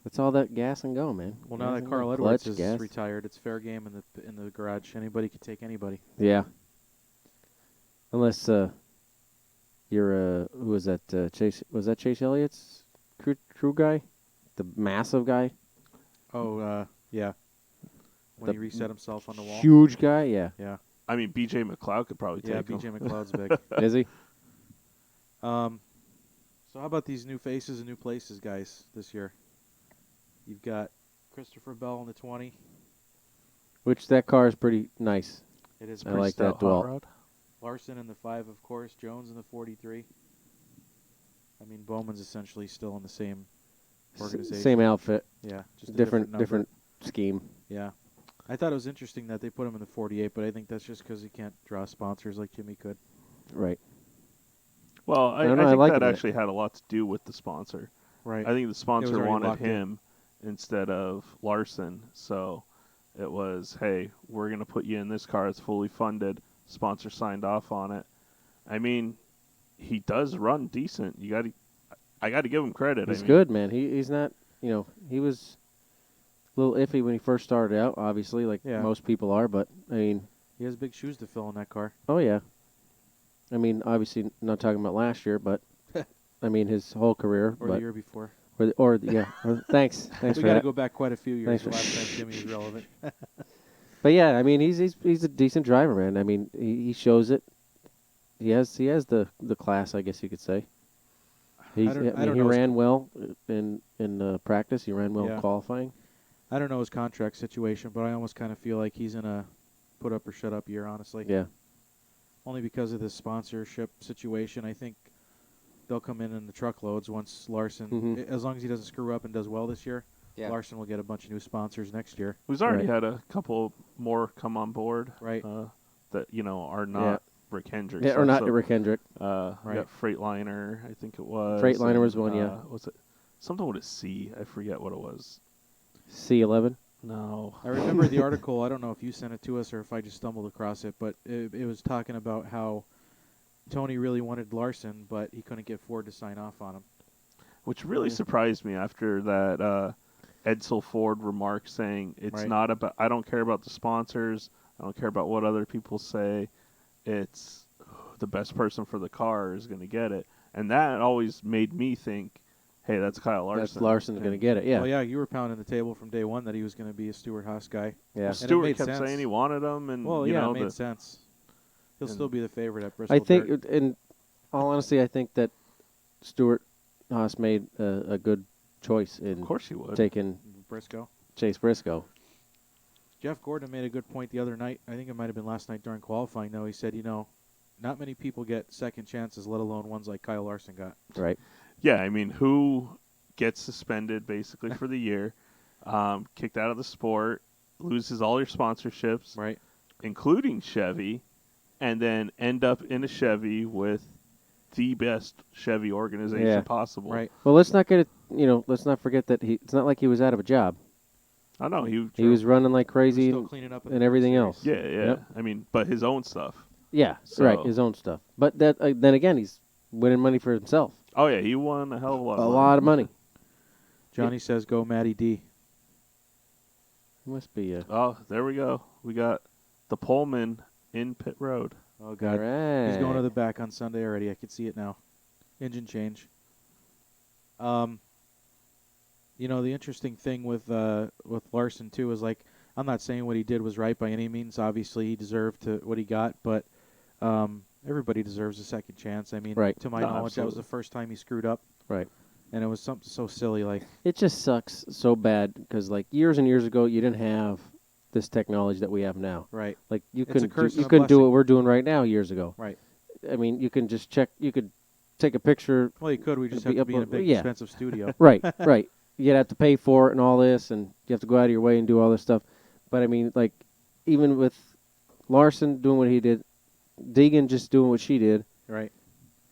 It's all that gas and go, man. Well, now Gas that and Carl go. Edwards Clutch, is gas. retired, it's fair game in the garage. Anybody can take anybody. Yeah. Unless you're who was that? Chase was that Chase Elliott's crew guy, the massive guy, Oh, yeah. When The he reset himself on the wall. huge guy. Yeah. Yeah. I mean, B.J. McLeod could probably Yeah, take him. BJ McLeod's big. Is he? So how about these new faces and new places, guys, this year? You've got Christopher Bell in the 20. Which that car is pretty nice. It is I pretty like stout. that duel. Hot rod. Larson in the 5, of course. Jones in the 43. I mean, Bowman's essentially still in the same organization. Same outfit, Yeah, just a different number. scheme. Yeah. I thought it was interesting that they put him in the 48, but I think that's just because he can't draw sponsors like Jimmy could. Right. Well, I don't know, I think like that it. actually had a lot to do with the sponsor. Right. I think the sponsor already wanted locked in. him instead of Larson, so it was, hey, we're going to put you in this car. It's fully funded. Sponsor signed off on it. I mean, he does run decent. I got to give him credit. He's I mean, good, man. He's not, he was a little iffy when he first started out, obviously, like Yeah. most people are, but, I mean, He has big shoes to fill in that car. oh, yeah. I mean, obviously, not talking about last year, but, I mean, his whole career. Or but, the year before. Thanks. Thanks We for got to that. go back quite a few years. Thanks The for- last time Jimmy was relevant. But, yeah, I mean, he's a decent driver, man. I mean, he shows it. He has the class, I guess you could say. He know. ran well in practice. He ran well Yeah. qualifying. I don't know his contract situation, but I almost kind of feel like he's in a put up or shut up year, honestly. Yeah. Only because of the sponsorship situation. I think they'll come in the truckloads once Larson, Mhm. as long as he doesn't screw up and does well this year, Yeah. Larson will get a bunch of new sponsors next year. Who's already Right. had a couple more come on board. Right. That are not Rick Hendricks. Yeah, or not So, Rick Hendrick. We Right. got Freightliner, I think it was. Freightliner was and, one, yeah. Was it something with a C? I forget what it was. C11. No. I remember the article. I don't know if you sent it to us or if I just stumbled across it, but it was talking about how Tony really wanted Larson, but he couldn't get Ford to sign off on him. Which really surprised me after that Edsel Ford remark saying it's Right. not about. I don't care about the sponsors. I don't care about what other people say. It's the best person for the car is going to get it, and that always made me think, hey, that's Kyle Larson. That's Larson's going to get it. Yeah. Well, yeah, you were pounding the table from day one that he was going to be a Stewart Haas guy. Yeah. Well, it Stewart made kept sense. saying he wanted him, and Well, you yeah, know it made the, sense. He'll and- still be the favorite at Bristol I think, Dirt. in all honesty, I think that Stuart Haas made a good choice of in course he would. taking Briscoe. Chase Briscoe. Jeff Gordon made a good point the other night. I think it might have been last night during qualifying, though. He said, not many people get second chances, let alone ones like Kyle Larson got. Right. Yeah, I mean, who gets suspended basically for the year, kicked out of the sport, loses all your sponsorships, Right. including Chevy, and then end up in a Chevy with the best Chevy organization Yeah. possible. Right. Well, let's not get it. Let's not forget that it's not like he was out of a job. I know He was running like He was crazy still cleaning up in the and Dirt everything Series. else. Yeah, yeah. Yep. I mean, but his own stuff. Yeah, So- right. His own stuff. But that then again, he's winning money for himself. Oh yeah, he won a hell of a lot. A of lot of money. Johnny says, go Matty D. He must be a. Oh, there we go. We got the Pullman in pit road. Oh, All God. right. He's going to the back on Sunday already. I can see it now. Engine change. The interesting thing with Larson too is I'm not saying what he did was right by any means. Obviously, he deserved what he got, but everybody deserves a second chance. I mean, Right. to my No, knowledge, that was absolutely. the first time he screwed up, Right. and it was something so silly. It just sucks so bad because years and years ago, you didn't have this technology that we have now. Right, You It's a couldn't curse you and a couldn't do blessing. what we're doing right now years ago. right. I mean, you can just check. You could take a picture. Well, you could. We just It'd have be to be in a upload- big, yeah. expensive studio. Right. Right. You'd have to pay for it and all this, and you have to go out of your way and do all this stuff. But I mean, even with Larson doing what he did, Deegan just doing what she did. Right.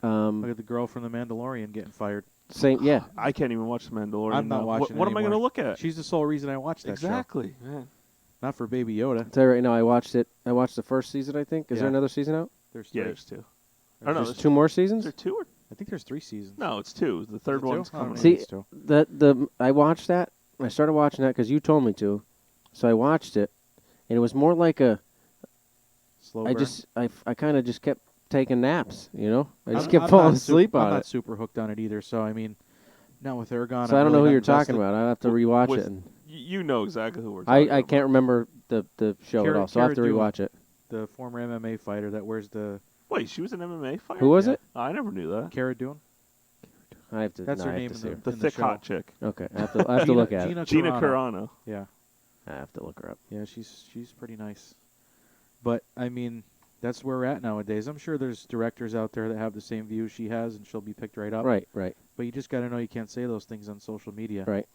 Look Um, at the girl from The Mandalorian getting fired. same. Yeah. I can't even watch The Mandalorian. I'm not now. watching What it am I going to anymore. look at? She's the sole reason I watched that show. Exactly. Man. Not for Baby Yoda. I'll tell you right now, I watched it. I watched the first season. I think. Is there Yeah. another season out? There's Yeah, three. there's two. There's Oh, no, There's there's two more Is seasons. there two or I think there's 3 seasons. no? It's two. The third Is it one's two? I don't coming. know. See, It's two. I watched that. I started watching that because you told me to, so I watched it, and it was more like Slow I burn. just I kind of just kept taking naps. I just I'm- kept I'm falling not asleep I'm on not it. super hooked on it either. So I mean, not with Ergon. So I'm I don't really know who not you're invested. talking about. I have to rewatch with- it. And You know exactly who we're talking about. I can't remember the show at all, so I have to Cara Dune. rewatch it. The former MMA fighter that wears the Wait, she was an MMA fighter? Who was Yeah. it? I never knew that. Cara Dune. I have to. That's no, her I have name to in see her. The in thick show. hot chick. Okay, I have to look at it. Gina Carano. Carano. Yeah, I have to look her up. yeah, she's pretty nice. But I mean, that's where we're at nowadays. I'm sure there's directors out there that have the same views she has, and she'll be picked right up. Right, right, But you just got to know you can't say those things on social media. right.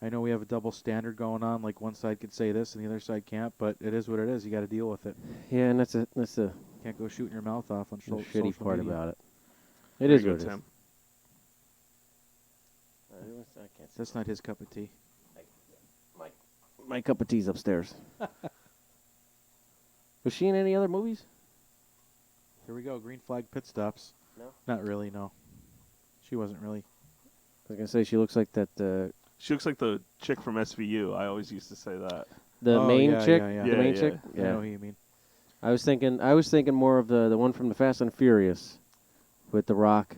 I know we have a double standard going on. Like one side could say this and the other side can't, but it is what it is. You got to deal with it. Yeah, and that's the You can't go shooting your mouth off on social shitty part media. about it. Very It is good, what it is. Tim. That's not his cup of tea. My cup of tea's upstairs. Was she in any other movies? Here we go. Green flag pit stops. No? Not really, no. She wasn't really. I was gonna say she looks like that. She looks like the chick from SVU. I always used to say that. The Oh, main yeah, chick. yeah, yeah. The Yeah, main yeah. chick. I know who you mean. I was thinking more of the one from the Fast and Furious, with the Rock.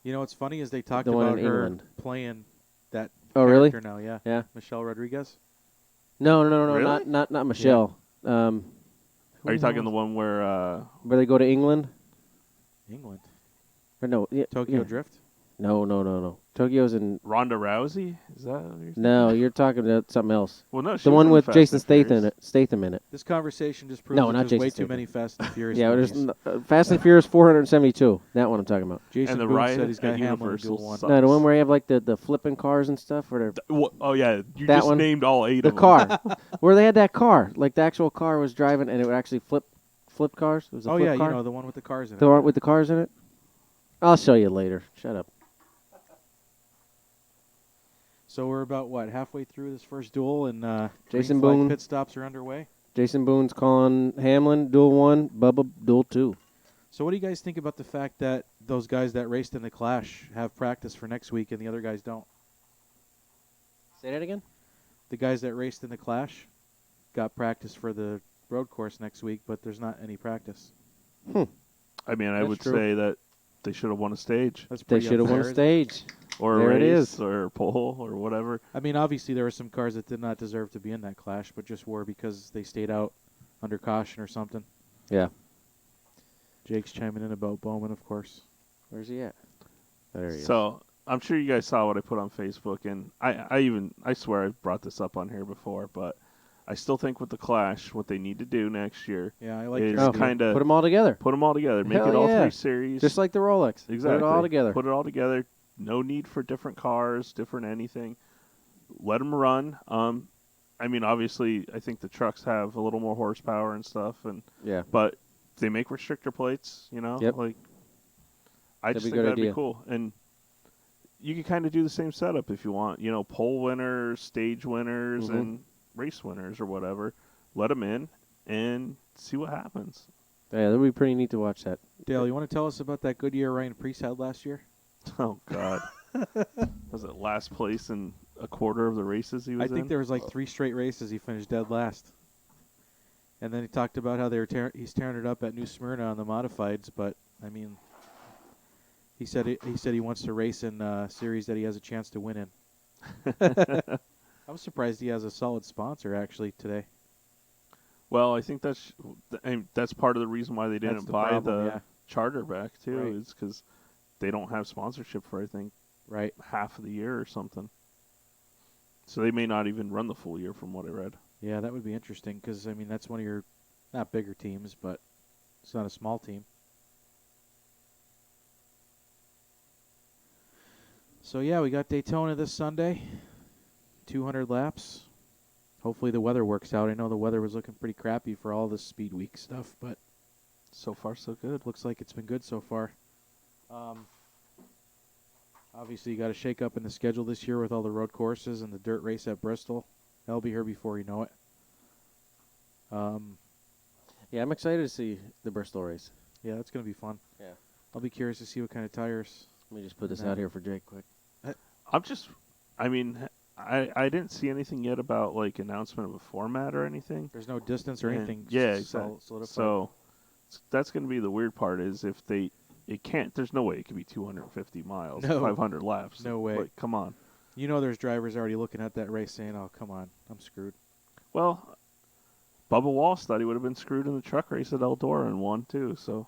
You know what's funny is they talked The one about in her England. playing that Oh, really? character now, yeah. Yeah. Michelle Rodriguez. No, Really? not Michelle. Are you Who talking the knows? one where? Where they go to England? England. Or no? Yeah, Tokyo yeah. Drift? No. Tokyo's in. Ronda Rousey? Is that what you're thinking? No, you're talking about something else. Well, no, she The was one in with Fast Jason and Furious. Statham in it. This conversation just proves No, that not there's way Jason too Statham. many Fast and Furious Yeah, there's movies. Fast and Furious 472. That one I'm talking about. Jason And the Boone ride said he's got at Hamlin to Universal do one. sucks. No, the one where you have like the flipping cars and stuff, where Oh yeah, you That just one? named all 8 the of them. car, where they had that car, like the actual car was driving and it would actually flip cars. It was a Oh flip yeah, car. you know the one with the cars in The it. one with the cars in it. I'll show you later. Shut up. So we're about halfway through this first duel, and Jason green flag Boone. pit stops are underway. Jason Boone's calling Hamlin duel 1, Bubba duel 2. So what do you guys think about the fact that those guys that raced in the Clash have practice for next week and the other guys don't? Say that again. The guys that raced in the Clash got practice for the road course next week, but there's not any practice. I mean, I That's would true. say that they should have won a stage That's They pretty should have won a unfair, isn't it? stage. or There a it race is. or a pole or whatever. I mean, obviously there were some cars that did not deserve to be in that Clash, but just were because they stayed out under caution or something. Yeah. Jake's chiming in about Bowman, of course. Where's he at? There he is. So I'm sure you guys saw what I put on Facebook, and I swear I've brought this up on here before, but I still think with the Clash, what they need to do next year Yeah, I like is your Oh, idea. kind of put them all together, put them all together, make Hell it all yeah. 3 series, just like the Rolex. exactly. Put it all together. Put it all together. No need for different cars, different anything. Let them run. I mean, obviously, I think the trucks have a little more horsepower and stuff, Yeah. but they make restrictor plates. You know, Yep. like I That'd just be a think good that'd idea. be cool, and you can kind of do the same setup if you want. You know, pole winners, stage winners, Mhm. and race winners or whatever. Let them in and see what happens. Yeah, that would be pretty neat to watch that. Dale, you want to tell us about that good year Ryan Preece had last year? Oh God, was it last place in a quarter of the races he was I in? think there was like 3 straight races he finished dead last. And then he talked about how he's tearing it up at New Smyrna on the modifieds, but I mean, he said he wants to race in a series that he has a chance to win in. I'm surprised he has a solid sponsor actually today. Well, I think that's part of the reason why they That's didn't the buy problem, the yeah. charter back too, Right. is because they don't have sponsorship for I think Right. half of the year or something. So they may not even run the full year, from what I read. Yeah, that would be interesting because I mean that's one of your not bigger teams, but it's not a small team. So yeah, we got Daytona this Sunday. 200 laps. Hopefully the weather works out. I know the weather was looking pretty crappy for all this Speed Week stuff, but So far, so good. looks like it's been good so far. Obviously, you got a shake up in the schedule this year with all the road courses and the dirt race at Bristol. That'll be here before you know it. Yeah, I'm excited to see the Bristol race. Yeah, that's going to be fun. Yeah. I'll be curious to see what kind of tires. Let me just put this No. out here for Jake quick. I didn't see anything yet about like announcement of a format or anything. There's no distance or And- anything. Yeah, sol- exactly. solidified. So that's going to be the weird part is if it can't. There's no way it could be 250 miles, No. 500 laps. No way. Like, come on. You know there's drivers already looking at that race saying, oh, come on, I'm screwed. Well, Bubba Wallace thought he would have been screwed in the truck race at Eldora and won too. So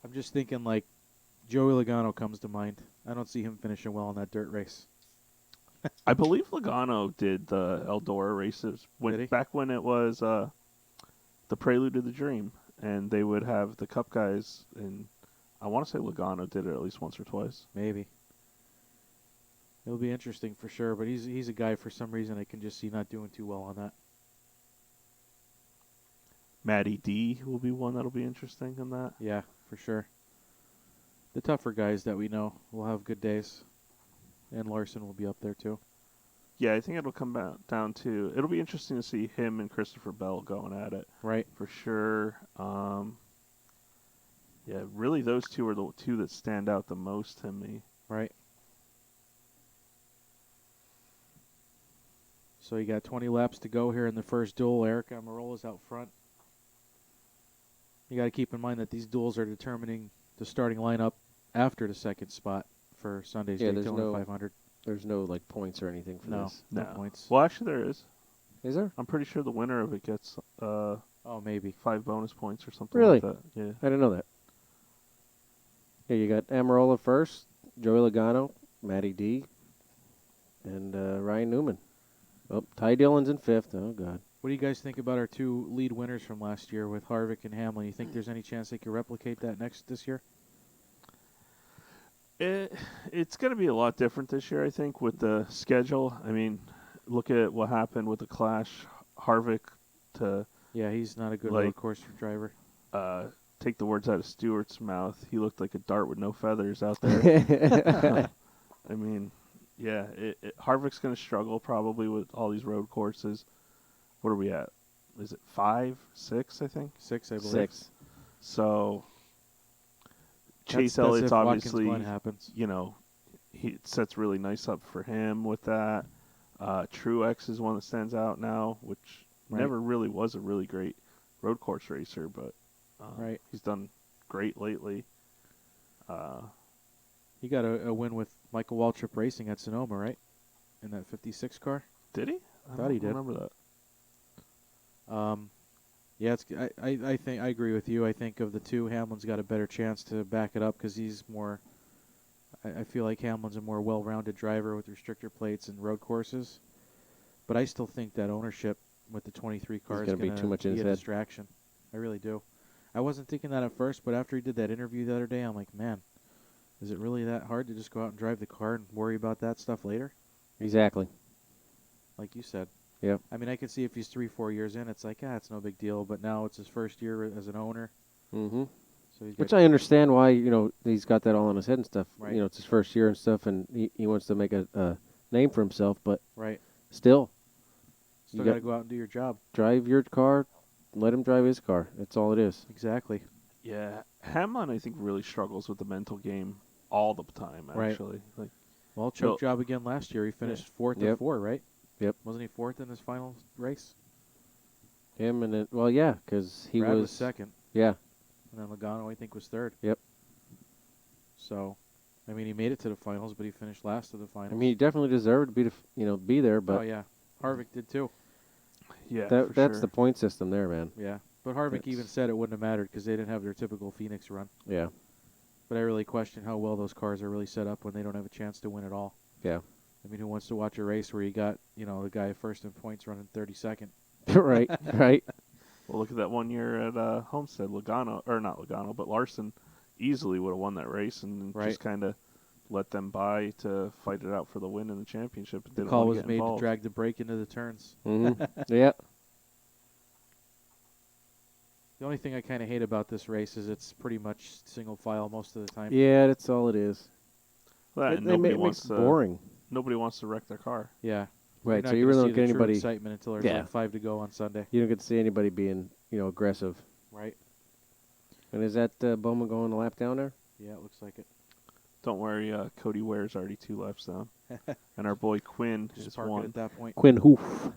I'm just thinking, like, Joey Logano comes to mind. I don't see him finishing well in that dirt race. I believe Logano did the Eldora races Did he? back when it was the Prelude to the Dream, and they would have the Cup guys. And I want to say Logano did it at least once or twice. Maybe. It'll be interesting for sure, but he's a guy for some reason I can just see not doing too well on that. Matty D will be one that'll be interesting in that. Yeah, for sure. The tougher guys that we know will have good days. And Larson will be up there too. Yeah, I think it'll come down to. It'll be interesting to see him and Christopher Bell going at it Right. for sure. Yeah, really, those two are the two that stand out the most to me. Right. So you got 20 laps to go here in the first duel. Erica Amarola's out front. You got to keep in mind that these duels are determining the starting lineup after the second spot for Sunday's Yeah, there's Daytona no 500. There's no like points or anything for No, this. no points. Well, actually, there is. Is there? I'm pretty sure the winner of it gets Oh, maybe. 5 bonus points or something Really? like that. Yeah. I didn't know that. Yeah, you got Amarola first, Joey Logano, Matty D, and Ryan Newman. Oh, Ty Dillon's in 5th. Oh, God. What do you guys think about our 2 lead winners from last year with Harvick and Hamlin? You think there's any chance they could replicate that this year? It's going to be a lot different this year, I think, with the schedule. I mean, look at what happened with the Clash. Harvick to Yeah, he's not a good Like- road course driver. take the words out of Stewart's mouth. He looked like a dart with no feathers out there. I mean, yeah, Harvick's going to struggle probably with all these road courses. What are we at? Is it 5, 6, I think? 6, I believe. 6. So Chase That's Elliott's if Watkins obviously, Glen happens. you know, he sets really nice up for him with that. Truex is one that stands out now, which Right. never really was a really great road course racer, but Right. he's done great lately. He got a win with Michael Waltrip Racing at Sonoma, right? In that 56 car. Did he? Thought he don't did. remember that. Yeah, I think I agree with you. I think of the 2, Hamlin's got a better chance to back it up because he's more. I feel like Hamlin's a more well-rounded driver with restrictor plates and road courses. But I still think that ownership with the 23 car is gonna be too much in be his a head. distraction. I really do. I wasn't thinking that at first, but after he did that interview the other day, I'm like, man, is it really that hard to just go out and drive the car and worry about that stuff later? Exactly. Like you said. Yep. I mean, I could see if he's 3-4 years in, it's like, it's no big deal. But now it's his first year as an owner, Mm-hmm. so he's Which got, I understand why, he's got that all in his head and stuff. Right. It's his first year and stuff, and he wants to make a name for himself, but right. still, Still You got got- to go out and do your job. drive your car, let him drive his car. That's all it is. Exactly. Yeah, Hamlin I think really struggles with the mental game all the time. Right. Actually, like Well, choke job again last year. He finished 4th Yep. of 4, right? Yep. Wasn't he 4th in his final race? Him and it, well, yeah, because he Brad was, was 2nd, yeah, and then Logano I think was 3rd. Yep. So, I mean, he made it to the finals, but he finished last of the finals. I mean, he definitely deserved to be there, but oh yeah, Harvick did too. yeah, that's for sure. the point system there, man. Yeah, but Harvick even That's- said it wouldn't have mattered because they didn't have their typical Phoenix run. Yeah, But I really question how well those cars are really set up when they don't have a chance to win at all. yeah, I mean, who wants to watch a race where you got, the guy first in points running 32nd? right, right. Well, look at that one year at Homestead. Logano, or not Logano, but Larson easily would have won that race and Right. just kind of let them by to fight it out for the win in the championship. The Didn't call wanna was get made involved. to drag the brake into the turns. Yeah, The only thing I kind of hate about this race is it's pretty much single file most of the time. yeah, that's all it is. That, It, and it nobody makes wants it to. boring. Nobody wants to wreck their car. Yeah. Right, You're not so you gonna really see don't get the true anybody. excitement until there's Yeah. like 5 to go on Sunday. You don't get to see anybody being, aggressive. Right. And is that Bowman going a lap down there? Yeah, it looks like it. Don't worry, Cody Ware's already 2 laps down, and our boy Quinn Just is park it 1. at that point. Quinn Hoof.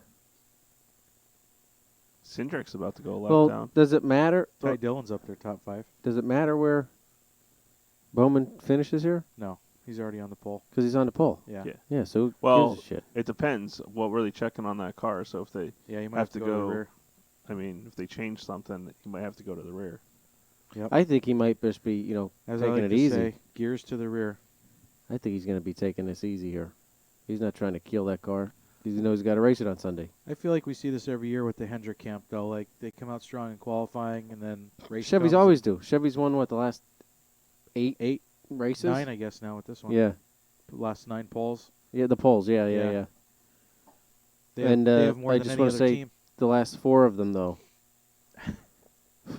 Cindric's about to go a lap Well, down. does it matter? Ty Dillon's up there, top 5. Does it matter where Bowman finishes here? No, he's already on the pole. Because he's on the pole. Yeah. Yeah. Yeah, so who Well, gives a shit? It depends what were they checking on that car. So if they, Yeah, you might Have have to to go to the go- rear. I mean, if they change something, he might have to go to the rear. Yep. I think he might just be, As I taking like it to easy. say, gears to the rear. I think he's going to be taking this easy here. He's not trying to kill that car. He knows he's got to race it on Sunday. I feel like we see this every year with the Hendrick camp, though. Like, they come out strong in qualifying, and then race Chevys comes always do. Chevy's won, the last eight Eight, races? 9, I guess, now with this one. Yeah. Last 9 poles. Yeah, the poles. Yeah. Yeah. They And, have, they have more I than just any wanna other say- team. The last 4 of them, though.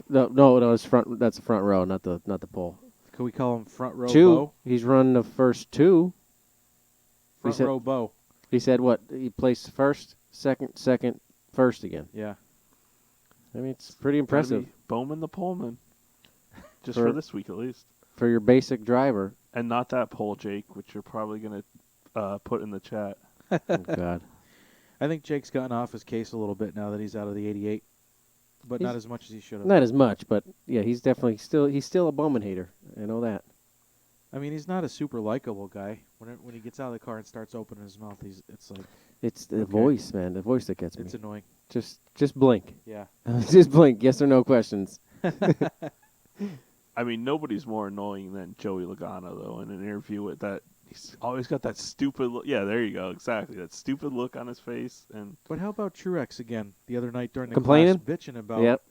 No, it's front. That's the front row, not the pole. Could we call him front row 2. Bo? He's run the first 2. Front said- row Bo. He said what? He placed first, second, first again. Yeah. I mean, it's pretty Gotta impressive be Bowman the Pullman, just For- for this week at least, for your basic driver. and not that pole, Jake, which you're probably gonna put in the chat. Oh, God. I think Jake's gotten off his case a little bit now that he's out of the 88, but not He's- as much as he should have. Not as much, but yeah, he's definitely still a Bowman hater. I know that. I mean, he's not a super likable guy. When he gets out of the car and starts opening his mouth, it's like It's the Okay. voice, man. The voice that gets me. it's annoying. Just blink. Yeah. Just blink. Yes or no questions. I mean, nobody's more annoying than Joey Logano, though. In an interview with that, He's always got that stupid look. Yeah, there you go. Exactly. That stupid look on his face. And But how about Truex again the other night during the Complaining? class, bitching about Yep.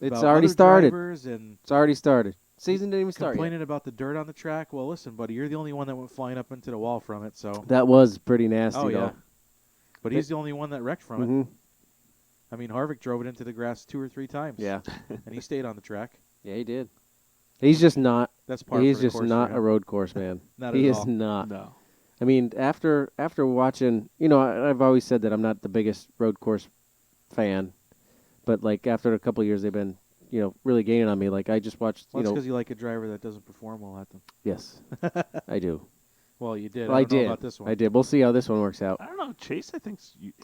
It's about already other started. drivers and It's already started. Season didn't even start yet. complaining about the dirt on the track. Well, listen, buddy, you're the only one that went flying up into the wall from it. So, That was pretty nasty, oh yeah, though. but he's the only one that wrecked from it. hmm I mean, Harvick drove it into the grass 2 or 3 times. Yeah. and he stayed on the track. Yeah, he did. He's just not. That's part. He's for the just course not for a him. road course man. Not He at is all. not. no. I mean, after watching, I've always said that I'm not the biggest road course fan, but like after a couple of years, they've been, really gaining on me. Like I just watched, Well, that's because you like a driver that doesn't perform well at them. yes, I do. Well, you did. Well, I I don't know did. about this one. I did. We'll see how this one works out. I don't know. Chase, I think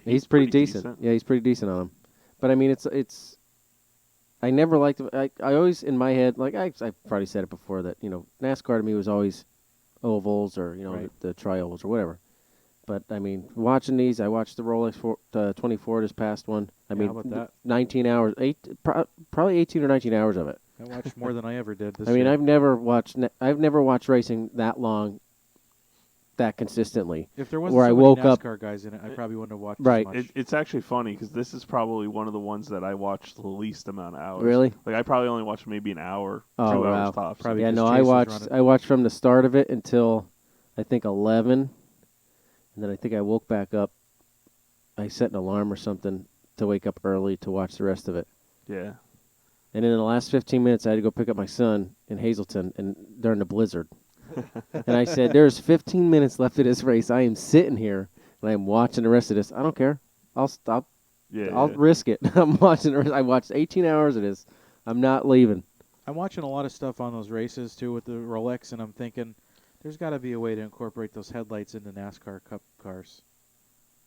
He's pretty decent. Yeah, he's pretty decent on him. But I mean, it's. I never liked. I always in my head, like I've probably said it before that NASCAR to me was always ovals or Right. the tri-ovals or whatever. But I mean, watching these, I watched the Rolex 24 this past one. I Yeah, mean, how about that? 19 hours, probably 18 or 19 hours of it. I watched more than I ever did this I mean, year. I've never watched racing that long, that consistently. If there wasn't where so I many woke up- NASCAR guys in it, I probably wouldn't have watched Right. as much. It's actually funny because this is probably one of the ones that I watched the least amount of hours. Really? Like I probably only watched maybe an hour, Oh, 2 wow. hours tops. Probably Yeah, 'cause no, Chase I was watched. running. I watched from the start of it until I think 11, and then I think I woke back up. I set an alarm or something to wake up early to watch the rest of it. Yeah. And then in the last 15 minutes, I had to go pick up my son in Hazleton, and during the blizzard. And I said, "There's 15 minutes left of this race. I am sitting here and I am watching the rest of this. I don't care. I'll stop. Yeah. I'll yeah. risk it. I'm watching the rest. I watched 18 hours of this. I'm not leaving." I'm watching a lot of stuff on those races too with the Rolex, and I'm thinking there's got to be a way to incorporate those headlights into NASCAR Cup cars.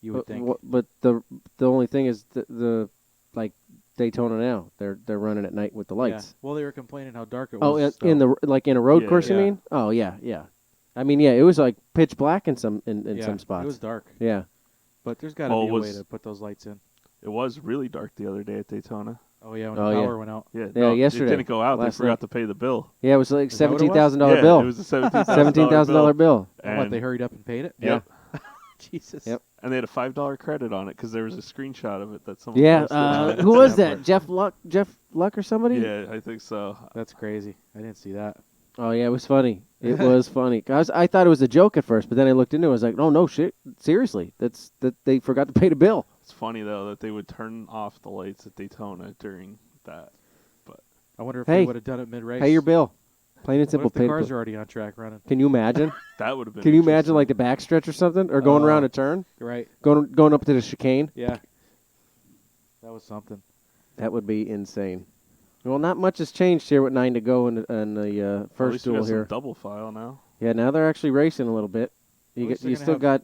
You would think. But the only thing is the like Daytona now they're running at night with the lights. Yeah. Well, they were complaining how dark it Oh, was. in so- in a road Yeah, course, you yeah. mean? Oh yeah. I mean, yeah, it was like pitch black in some yeah, some spots. It was dark, Yeah. but there's got to Well, be it a way was- to put those lights in. It was really dark the other day at Daytona. Oh yeah, when Oh, the yeah. power went out. Yeah. Yeah, no, yesterday, It didn't go out. They last forgot night. to pay the bill. Yeah, it was like Is that what it was? $17,000 yeah, bill. It was a $17,000 $17,000 bill. And what, And- they hurried up and paid it? Yep. Jesus. Yep. And they had a $5 credit on it because there was a screenshot of it that someone Yeah, posted on it. who was Yeah, that? Jeff Luck or somebody? Yeah, I think so. That's crazy. I didn't see that. Oh yeah, it was funny. It was funny. 'Cause I thought it was a joke at first, but then I looked into it. I was like, no shit, seriously. That they forgot to pay the bill. It's funny though that they would turn off the lights at Daytona during that. I wonder if Hey, they would have done it mid-race. Pay your bill. Plain and What simple. if the Pay cars bill. are already on track running? Can you imagine? That would have been. Can you imagine interesting. like the backstretch or something, or going Oh. around a turn, Right. going up to the chicane? Yeah. That was something. That would be insane. Well, not much has changed here with 9 to go in the At first least we duel got here. some double file now. Yeah, now they're actually racing a little bit. At You least they're you gonna still got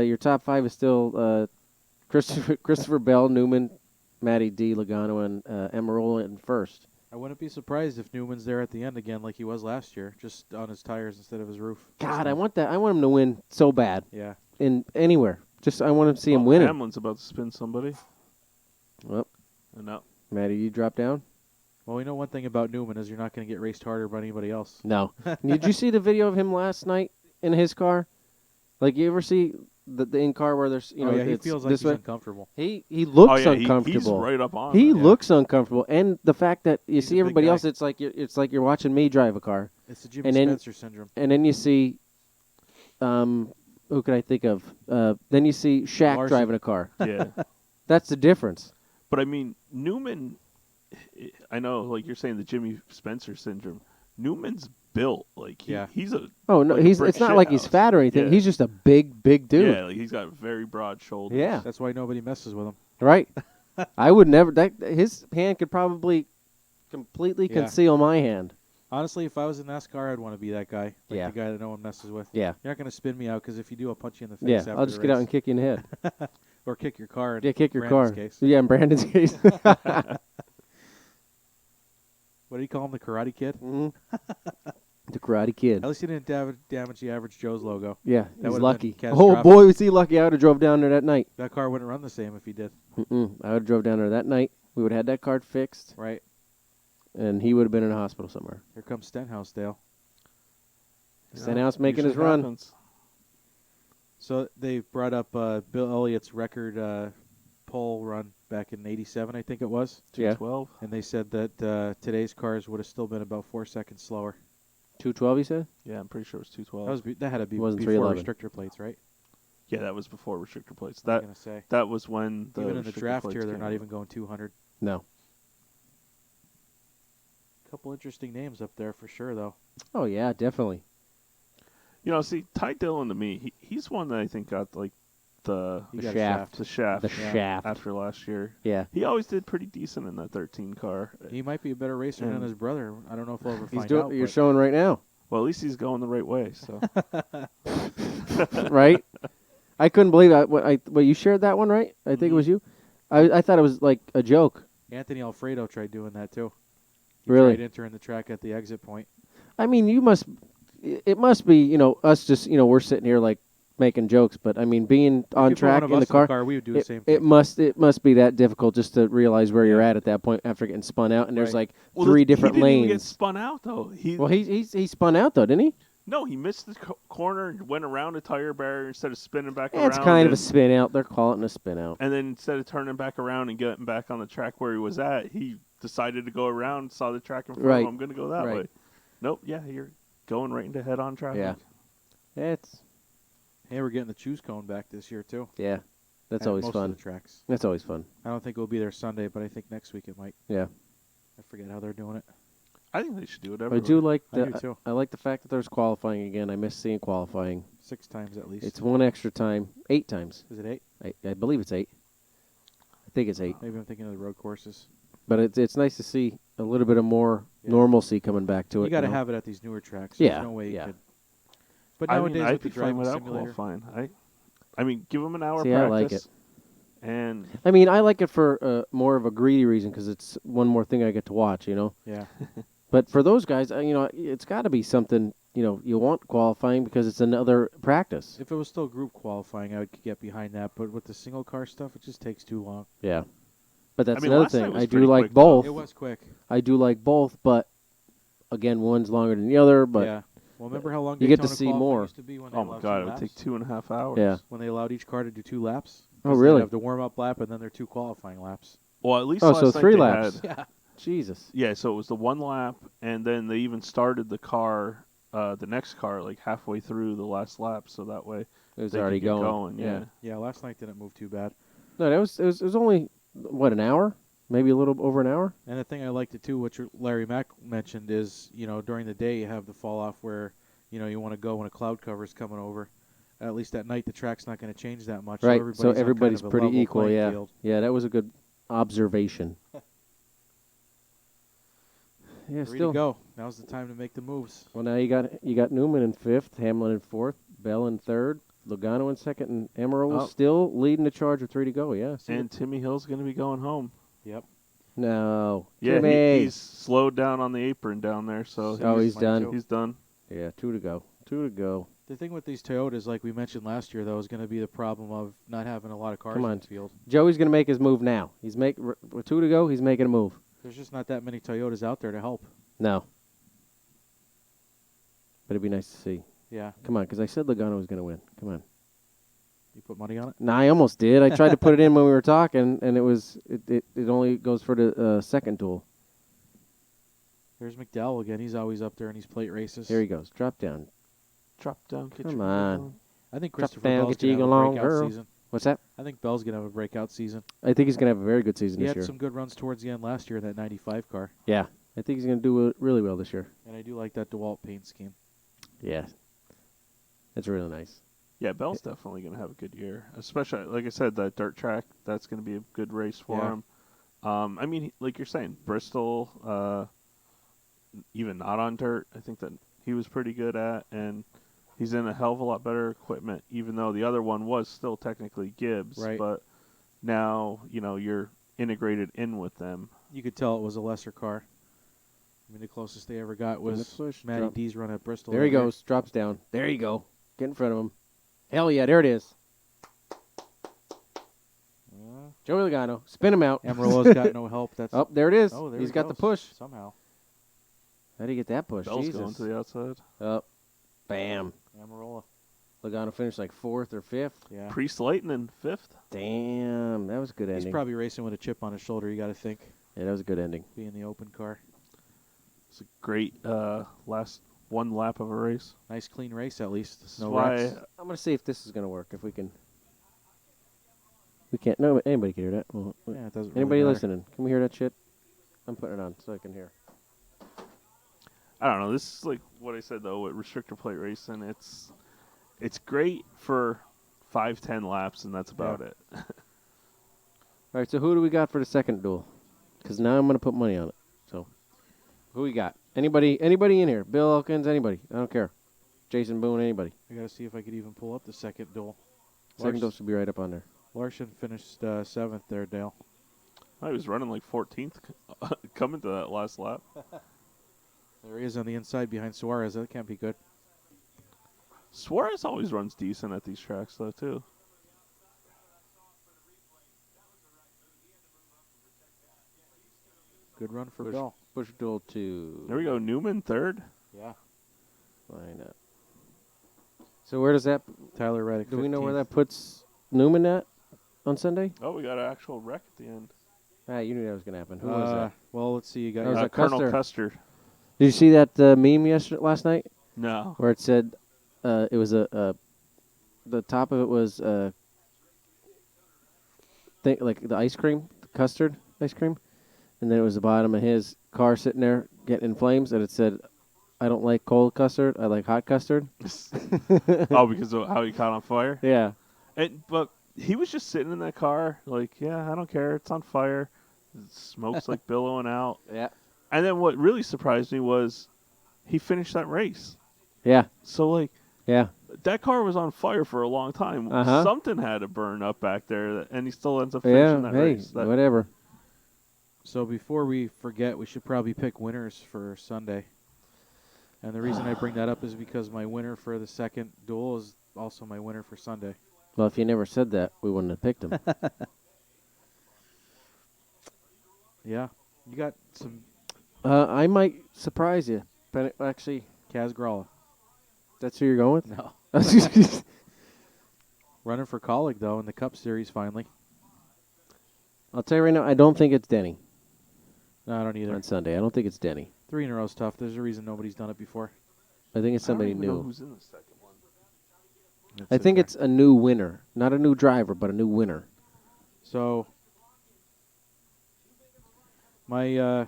your top 5 is still Christopher Bell, Newman, Matty D, Logano, and Emerald in first. I wouldn't be surprised if Newman's there at the end again like he was last year, just on his tires instead of his roof. God, I want that. I want him to win so bad Yeah. in anywhere. Just I want to see him Well, winning. Hamlin's about to spin somebody. Well, No. Matty, you drop down? Well, we know one thing about Newman is you're not going to get raced harder by anybody else. No. Did you see the video of him last night in his car? Like you ever see the in car where there's Oh, yeah, he it's feels like this he's way? uncomfortable. He looks Oh yeah, uncomfortable. he's right up on. He it. looks uncomfortable, and the fact that you He's a see big everybody guy. else, it's like you're watching me drive a car, It's the Jimmy And then- Spencer syndrome. and then you see, who could I think of? Then you see Shaq Larson. driving a car. Yeah. That's the difference. But I mean, Newman, I know, like you're saying, the Jimmy Spencer syndrome. Newman's built like Yeah. he's a Oh no, Like a brick it's not like he's shithouse. fat or anything. Yeah. He's just a big dude. yeah, like he's got very broad shoulders. Yeah. That's why nobody messes with him. Right. I would never. His hand could probably completely Yeah. conceal my hand. Honestly, if I was in NASCAR, I'd want to be that guy. Like Yeah. the guy that no one messes with. Yeah. You're not going to spin me out because if you do, I'll punch you in the face Yeah. after I'll just the get out race. and kick you in the head. Or kick your car. Yeah, kick your Brandon's car. Case. Yeah, in Brandon's case. What do you call him? The Karate Kid? Mhm. The Karate Kid. At least he didn't damage the Average Joe's logo. Yeah, That he's would've lucky. been Oh catastrophic. boy, was he lucky! I would have drove down there that night. That car wouldn't run the same if he did. I would have drove down there that night. We would have had that card fixed, Right. and he would have been in a hospital somewhere. Here comes Stenhouse, Dale. Stenhouse making Usually his run. happens. So they brought up Bill Elliott's record pole run back in '87, I think it was. Yeah. 12. And they said that today's cars would have still been about 4 seconds slower. 212, you said? Yeah, I'm pretty sure it was 212. That had to be Wasn't before 311. restrictor plates, right? Yeah, that was before restrictor plates. I was That gonna say. that was when the Even in the restrictor draft plates here, they're came not out. even going 200. No. Couple interesting names up there for sure, though. Oh, yeah, definitely. You know, see, Ty Dillon to me, he's one that I think got like the He The got a shaft. the shaft The Yeah. shaft. after last year. Yeah. He always did pretty decent in that 13 car. He might be a better racer than And- his brother. I don't know if we'll ever He's find doing. out. You're but showing right now, Well, at least he's going the right way. So right? I couldn't believe that. What you shared that one, right? I think it Mhm. was you. I thought it was like a joke. Anthony Alfredo tried doing that too. He Really? tried entering the track at the exit point. I mean, it must be, us just, we're sitting here like making jokes, but I mean, being on If you put track one of in us the car, we would do the same it thing. must be that difficult just to realize where you're Yeah. at that point after getting spun out, and there's Right. like Well, three he different didn't even get lanes. spun out though. Well, he spun out though, didn't he? No, he missed the corner and went around a tire barrier instead of spinning back Yeah, around. it's kind of a and- spin out. They're calling it a spin out. And then instead of turning back around and getting back on the track where he was at, he decided to go around, saw the track in front Right. of him. I'm going to go that Right. way. Nope. Yeah, you're going right into head-on traffic. Yeah. It's Hey, we're getting the choose cone back this year too. yeah, that's at always most fun. Of the tracks. That's always fun. I don't think it will be there Sunday, but I think next week it might. Yeah, I forget how they're doing it. I think they should do it I everywhere. do like I do the too. I like the fact that there's qualifying again. I miss seeing qualifying. 6 times at least. It's one extra time, 8 times. Is it 8? I believe it's 8. I think it's 8. Maybe I'm thinking of the road courses. But it's nice to see a little bit of more Yeah. normalcy coming back to it. You got to know? have it at these newer tracks. Yeah, There's no way you yeah. could. But I nowadays mean, I'd with be the fine driving without simulator, qualifying. I mean, give them an hour See, I like practice. And I mean, I like it for more of a greedy reason because it's one more thing I get to watch. yeah, But for those guys, it's got to be something. You want qualifying because it's another practice. if it was still group qualifying, I would get behind that. But with the single car stuff, it just takes too long. Yeah. But that's mean, another last night thing. was I do pretty like quick, though. both. It was quick. I do like both, but again, one's longer than the other. But yeah. Well, remember how long you get to Daytona see qualifying more. used to be when they oh my allowed god, 2 it would laps? take 2.5 hours. Yeah. When they allowed each car to do 2 laps. Oh, 'Cause they'd really? have the warm-up lap and then their 2 qualifying laps. Well, at least Oh, last so night 3 they laps. had- Yeah. Jesus. yeah, so it was the 1 lap, and then they even started the car, the next car, like halfway through the last lap, so that way It was they already could get going. Yeah. Yeah, last night didn't move too bad. No, it was only an hour, maybe a little over an hour. And the thing I liked it too, which Larry Mack mentioned, is during the day you have the fall off where you want to go when a cloud cover is coming over. At least at night the track's not going to change that much. Right. So So everybody's, on everybody's kind of a pretty level equal. playing Yeah. field. Yeah, that was a good observation. Yeah, Free still. to go. Now's the time to make the moves. Well, now you got Newman in 5th, Hamlin in 4th, Bell in 3rd, Logano in 2nd, and Amarola Oh. still leading the charge with 3 to go. Yeah. see And it? Timmy Hill's going to be going home. Yep. No. Yeah, Timmy. he's slowed down on the apron down there, so Oh, he's done. he's done. Yeah, 2 to go. 2 to go. The thing with these Toyotas, like we mentioned last year, though, is going to be the problem of not having a lot of cars Come in on. the field. Joey's going to make his move now. With 2 to go, he's making a move. There's just not that many Toyotas out there to help. No. But it'd be nice to see. Yeah. Come on, because I said Logano was going to win. Come on. You put money on it? Nah, I almost did. I tried to put it in when we were talking, and it only goes for the second duel. There's McDowell again. He's always up there in these plate races. Here he goes. Drop down. Drop down, get Come your on. on. I think Drop Christopher down, Bell's get you going to have a along, breakout girl. season. What's that? I think Bell's going to have a breakout season. I think he's going to have a very good season He this had year. some good runs towards the end last year in that 95 car. Yeah. I think he's going to do really well this year. And I do like that DeWalt paint scheme. Yeah. That's really nice. Yeah, Bell's definitely going to have a good year. Especially, like I said, that dirt track, that's going to be a good race for Yeah. him. I mean, like you're saying, Bristol, even not on dirt, I think that he was pretty good at. And he's in a hell of a lot better equipment, even though the other one was still technically Gibbs. Right. But now, you're integrated in with them. You could tell it was a lesser car. I mean, the closest they ever got was push, Matty drop. D's run at Bristol. There he that year. goes. Drops down. There you go. Get in front of him. Hell yeah, there it is. Joey Logano. Spin him out. Amarola's got no help. That's Oh, there it is. Oh, there He's he got the goes. push. Somehow. How do you get that push? Bell's Jesus. going to the outside. Oh, bam. Amarola. Logano finished like 4th or 5th. Yeah. Priest Leighton in 5th. Damn, that was a good He's ending. probably racing with a chip on his shoulder, you got to think, Yeah, that was a good ending. being the open car. It's a great last one lap of a race. Nice clean race at least. This is No why wrecks. I'm gonna see if this is gonna work. If we can. We can't. No, anybody can hear that. Well, Yeah, it doesn't anybody really matter. listening? Can we hear that shit? I'm putting it on so I can hear. I don't know. This is like what I said though with restrictor plate racing. It's great for 5-10 laps, and that's about it. All right. So who do we got for the second duel? Because now I'm gonna put money on it. So, who we got? Anybody in here? Bill Elkins? Anybody? I don't care. Jason Boone? Anybody? I got to see if I could even pull up the second duel. Second duel should be right up on there. Larson finished 7th there, Dale. I was running like 14th coming to that last lap. There he is on the inside behind Suarez. That can't be good. Suarez always runs decent at these tracks though too. Good run for Bell. Push duel 2. There we go. Newman 3rd. Yeah. Line up. So where does that? Tyler Reddick. Do we know where 15th. that puts Newman at on Sunday? Oh, we got an actual wreck at the end. Ah, you knew that was gonna happen. Who was that? Well, let's see. You got That was your- a Colonel Custer. Custer. Did you see that meme last night No. where it said it was the top of it was like the ice cream, the custard ice cream, and then it was the bottom of his car sitting there getting in flames, and it said, "I don't like cold custard. I like hot custard." Oh, because of how he caught on fire. Yeah. But he was just sitting in that car, like, yeah, I don't care. It's on fire. Smoke's like billowing out. Yeah. And then what really surprised me was he finished that race. Yeah. So like Yeah. that car was on fire for a long time. Uh-huh. Something had to burn up back there, and he still ends up Yeah. finishing that Hey, race. That, whatever. So before we forget, we should probably pick winners for Sunday. And the reason I bring that up is because my winner for the second duel is also my winner for Sunday. Well, if you never said that, we wouldn't have picked him. Yeah. You got some I might surprise you, but actually, Kaz Gralla. that's who you're going with. No. No. Running for Colleague, though, in the Cup Series finally. I'll tell you right now, I don't think it's Denny No, I don't either. on Sunday. I don't think it's Denny. 3 in a row's tough. There's a reason nobody's done it before. I think it's somebody I don't even know new. who's in the second one. That's I it think there. it's a new winner, not a new driver, but a new winner. So my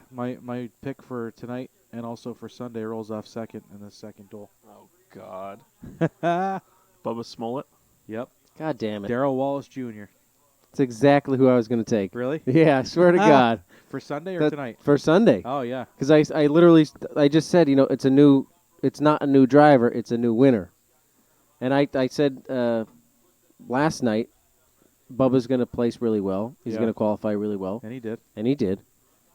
pick for tonight and also for Sunday rolls off second in the second duel. Oh God, Yep. Bubba Smollett. God damn it! Darrell Wallace Jr. It's exactly who I was going to take. Really? Yeah, I swear to God. For Sunday or That- tonight? For Sunday. Oh yeah. Because I literally, I just said, it's not a new driver, it's a new winner. And I said last night, Bubba's going to place really well. He's Yeah. going to qualify really well. And he did. And he did.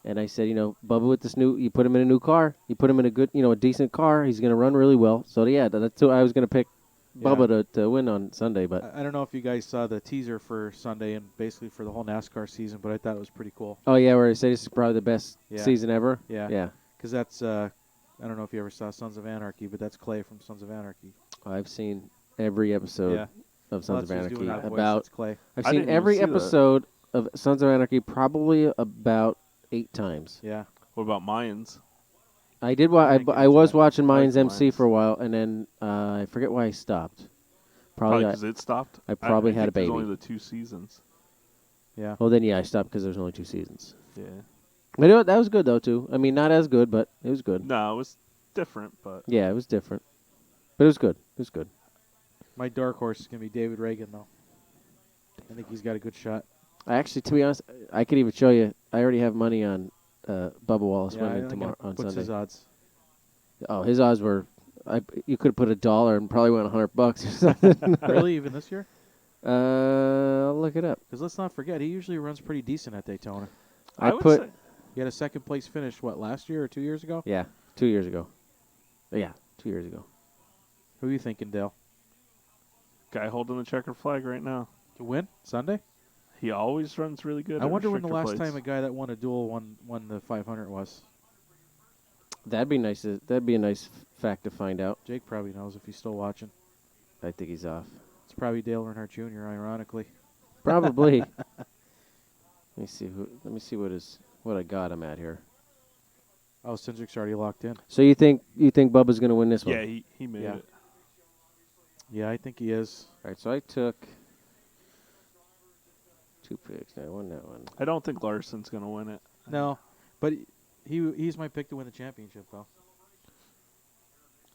And I said, Bubba with this you put him in a new car, you put him in a good, a decent car, he's going to run really well. So yeah, that's who I was going to pick Bubba to win on Sunday. But I don't know if you guys saw the teaser for Sunday and basically for the whole NASCAR season, but I thought it was pretty cool. oh yeah, where I say this is probably the best Yeah. season ever. Yeah. Yeah. Because that's, I don't know if you ever saw Sons of Anarchy, but that's Clay from Sons of Anarchy. I've seen every episode Yeah. of Well, Sons of that's who's doing Anarchy. that voice, About it's Clay. I've I seen didn't even every see that. episode of Sons of Anarchy probably about 8 times. Yeah. What about Mayans? I did. I didn't get I into was that. watching I like Mayans MC Mayans. for a while, and then I forget why I stopped. Probably Probably. because it stopped. I probably had think a there's baby. only the 2 seasons. Yeah. Well, then yeah, I stopped because there's only 2 seasons. Yeah. But you know what, that was good though too. I mean, not as good, but it was good. No, it was different, but Yeah, it was different, but it was good. It was good. My dark horse is going to be David Reagan, though. I think he's got a good shot. I actually, to be honest, I could even show you. I already have money on Bubba Wallace Yeah, I winning think tomorrow on what's Sunday. his odds? Oh, his odds were. You could have put $1 and probably won $100 or something. Really, even this year? I'll look it up. Because let's not forget, he usually runs pretty decent at Daytona. I would put. say He had a second place finish, last year or 2 years ago? Yeah, 2 years ago. Yeah, 2 years ago. Who are you thinking, Dale? guy holding the checkered flag right now. To win Sunday? He always runs really good. I at wonder when the restrictor last plates. time a guy that won a duel won the 500 was. That'd be nice. That'd be a nice fact to find out. Jake probably knows if he's still watching. I think he's off. It's probably Dale Earnhardt Jr. Ironically. Probably. Let me see what I got him at here. Oh, Cindric's already locked in. So you think Bubba's going to win this one? Yeah, he made Yeah. it. Yeah, I think he is. All right. So I took 2 picks. I won that one. I don't think Larson's gonna win it. No, but he's my pick to win the championship, though.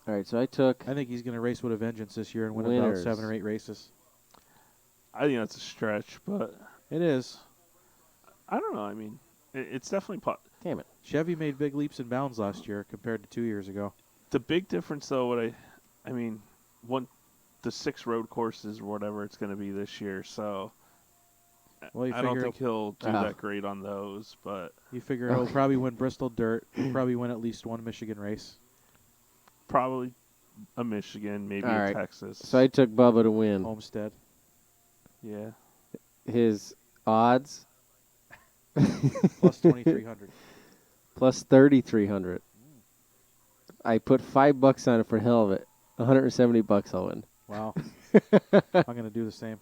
All right. So I took. I think he's going to race with a vengeance this year and win Winners. about 7 or 8 races. I think that's a stretch, but It is. I don't know. I mean, it's definitely Damn it. Chevy made big leaps and bounds last year compared to 2 years ago. the big difference, though. I mean, the 6 road courses or whatever it's going to be this year. So Well, you I don't figure think he'll do Ah. that great on those, but You figure he'll probably win Bristol Dirt. He'll probably win at least one Michigan race. probably a Michigan, maybe All a right. Texas. So I took Bubba to win. Homestead. Yeah. His odds Plus 2,300. plus 3,300. I put $5 on it for hell of it. $170 I'll win. Wow. I'm going to do the same.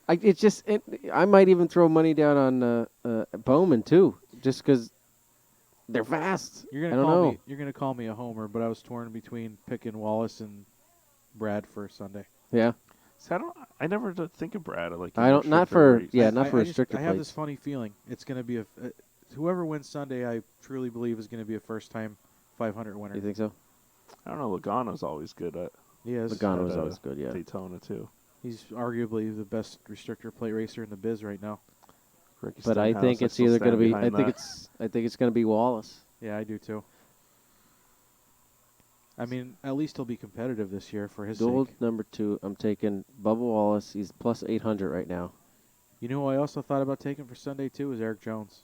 I might even throw money down on Bowman too, just because they're fast. You're I gonna don't call know. me. You're gonna call me a homer, but I was torn between picking Wallace and Brad for Sunday. Yeah, See, I never think of Brad like. I don't. Not for not for restrictor I have plates. this funny feeling it's gonna be whoever wins Sunday. I truly believe is gonna be a first-time 500 winner. You think so? I don't know. Logano's always good at He is. Logano was at, always good. Yeah. Daytona too. He's arguably the best restrictor plate racer in the biz right now. Ricky But I Stenhouse, think it's still either going to stand be. I behind think that. I think it's going to be Wallace. Yeah, I do too. I mean, at least he'll be competitive this year for his Dual sake. number 2. I'm taking Bubba Wallace. He's plus 800 right now. You know who I also thought about taking for Sunday too is Eric Jones.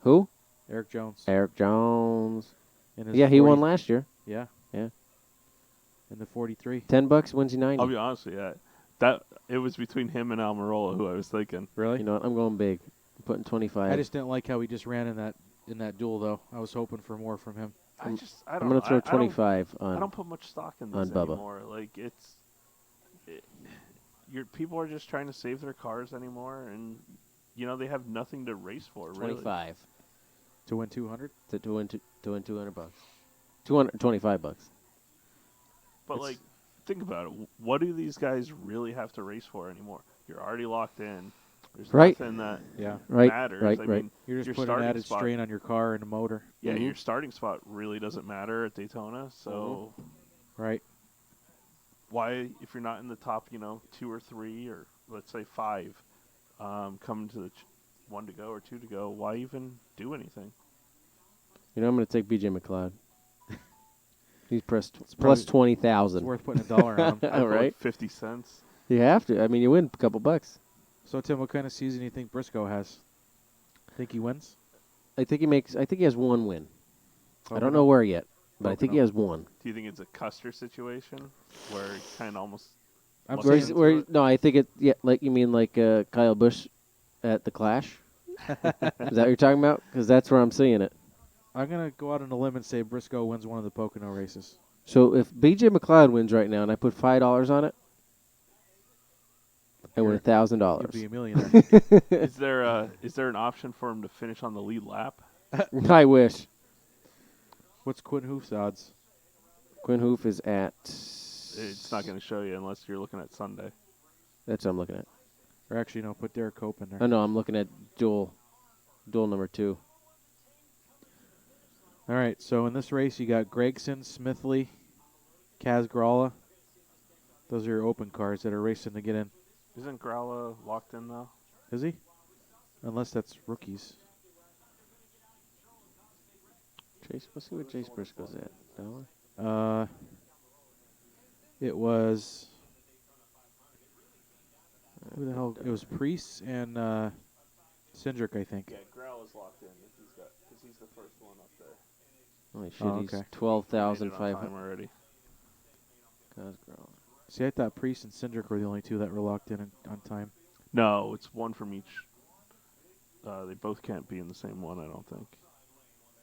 Who? Eric Jones. Eric Jones. In his Yeah, he 40 won last year. Yeah. Yeah. In the 43. $10 wins you 90. I'll be honest with you. That it was between him and Almirola who I was thinking. Really? You know what? I'm going big. I'm putting 25. I just didn't like how he just ran in that duel though. I was hoping for more from him. I I'm don't. going to throw I don't- 25 I on. don't put much stock in on this Bubba. anymore. Like your people are just trying to save their cars anymore, and they have nothing to race for. Really. 25 To win 200? to win $200. $225. But It's- like, think about it. What do these guys really have to race for anymore? You're already locked in. There's Right. nothing that Yeah. Right. matters. Right. I Right. mean, You're just your putting an starting added spot- strain on your car and the motor. Yeah, Mhm. your starting spot really doesn't matter at Daytona. So Right. why, if you're not in the top, 2 or 3 or let's say 5, coming to the 1 to go or 2 to go, why even do anything? You know, I'm going to take BJ McLeod. He's plus probably- 20,000. It's worth putting $1 on him. I'd All put, like, right. 50 cents. You have to. I mean, you win a couple bucks. So Tim, what kind of season do you think Briscoe has? Think he wins? I think he has one win. I don't Pocono? know where yet, but I think he Pocono. has one. Do you think it's a Custer situation where he kind of almost I'm Where Where saying- saying, he's, no, I think it. Yeah, like you mean like Kyle Busch at the Clash. Is that what you're talking about? Because that's where I'm seeing it. I'm going to go out on a limb and say Briscoe wins one of the Pocono races. So if BJ McLeod wins right now, and I put $5 on it, I win You'll $1,000. be a millionaire. is there an option for him to finish on the lead lap? I wish. What's Quinn Hoof's odds? Quinn Hoof is at. It's not going to show you unless you're looking at Sunday. That's what I'm looking at. Or actually, no, put Derek Cope in there. Oh no, I'm looking at duel number 2. All right, so in this race, you got Gregson, Smithley, Kaz Gralla. Those are your open cars that are racing to get in. Isn't Gralla locked in though? Is he? Unless that's rookies. Chase, let's see where Chase Briscoe's at. $1. It was. Who the hell? It was Priest and Cindric, I think. Yeah, Gralla's locked in because he's the first one up there. Holy shit, Oh, he's okay. 12,500. already. See, I thought Priest and Cindric were the only two that were locked in on time. No, it's one from each. They both can't be in the same one, I don't think.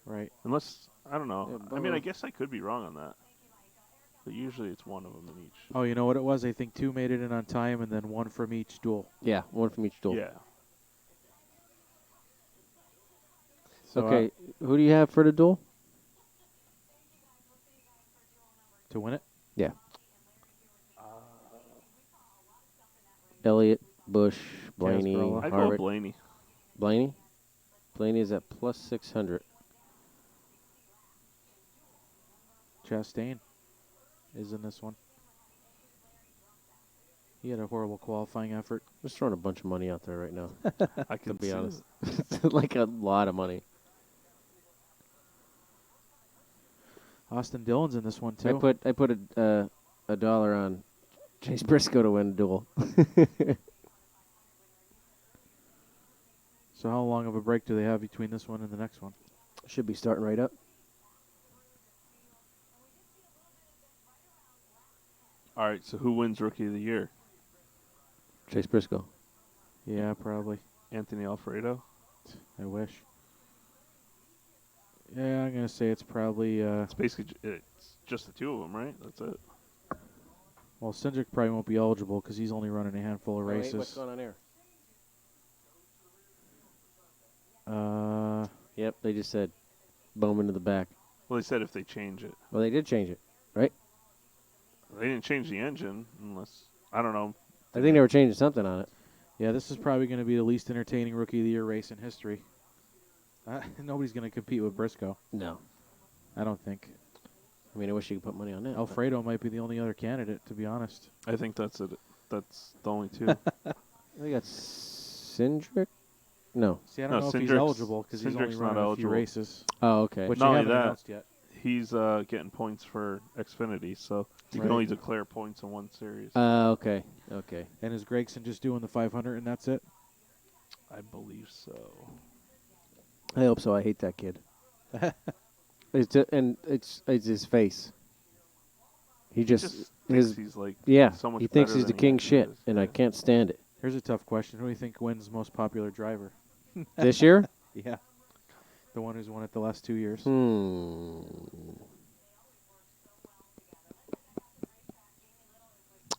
Right. Unless I don't know. Yeah, I mean, I Bubba- guess I could be wrong on that. but usually it's one of them in each. Oh, you know what it was? I think 2 made it in on time, and then 1 from each duel. Yeah, one from each duel. Yeah. So, Okay, who do you have for the duel? to win it? Yeah. Elliott, Bush, Blaney, Casparella. I'd go Harvick. Blaney. Blaney? Blaney is at plus 600. Chastain is in this one. He had a horrible qualifying effort. Just throwing a bunch of money out there right now, I to can be see honest. it. Like a lot of money. Austin Dillon's in this one too. I put a dollar on Chase Briscoe to win the duel. So how long of a break do they have between this one and the next one? Should be starting right up. All right, so who wins Rookie of the Year? Chase Briscoe. Yeah, probably. Anthony Alfredo? I wish. Yeah, I'm gonna say it's probably. It's basically it's just the two of them, right? That's it. Well, Cindric probably won't be eligible because he's only running a handful of races. What's going on here? Yep, they just said Bowman to the back. Well, they said if they change it. Well, they did change it, right? They didn't change the engine unless, I don't know. I think they were changing something on it. Yeah, this is probably going to be the least entertaining Rookie of the Year race in history. Nobody's going to compete with Briscoe. No. I don't think. I mean, I wish you could put money on that. Alfredo might be the only other candidate, to be honest. I think that's it. That's the only two. They got Cindric? No. See, I don't No, know if he's Cindric's- eligible because he's only Cindric's not running a few eligible. races, Oh, okay. which Not they only haven't that, announced yet. He's getting points for Xfinity, so you Right. can only declare points in one series. Okay. Okay. And is Gregson just doing the 500 and that's it? I believe so. I hope so. I hate that kid. It's his face. He He just just his thinks he's like yeah. so much He thinks better he's the than he king actually shit, is. and I Yeah. can't stand it. Here's a tough question. Who do you think wins most popular driver? This year? Yeah. The one who's won it the last 2 years.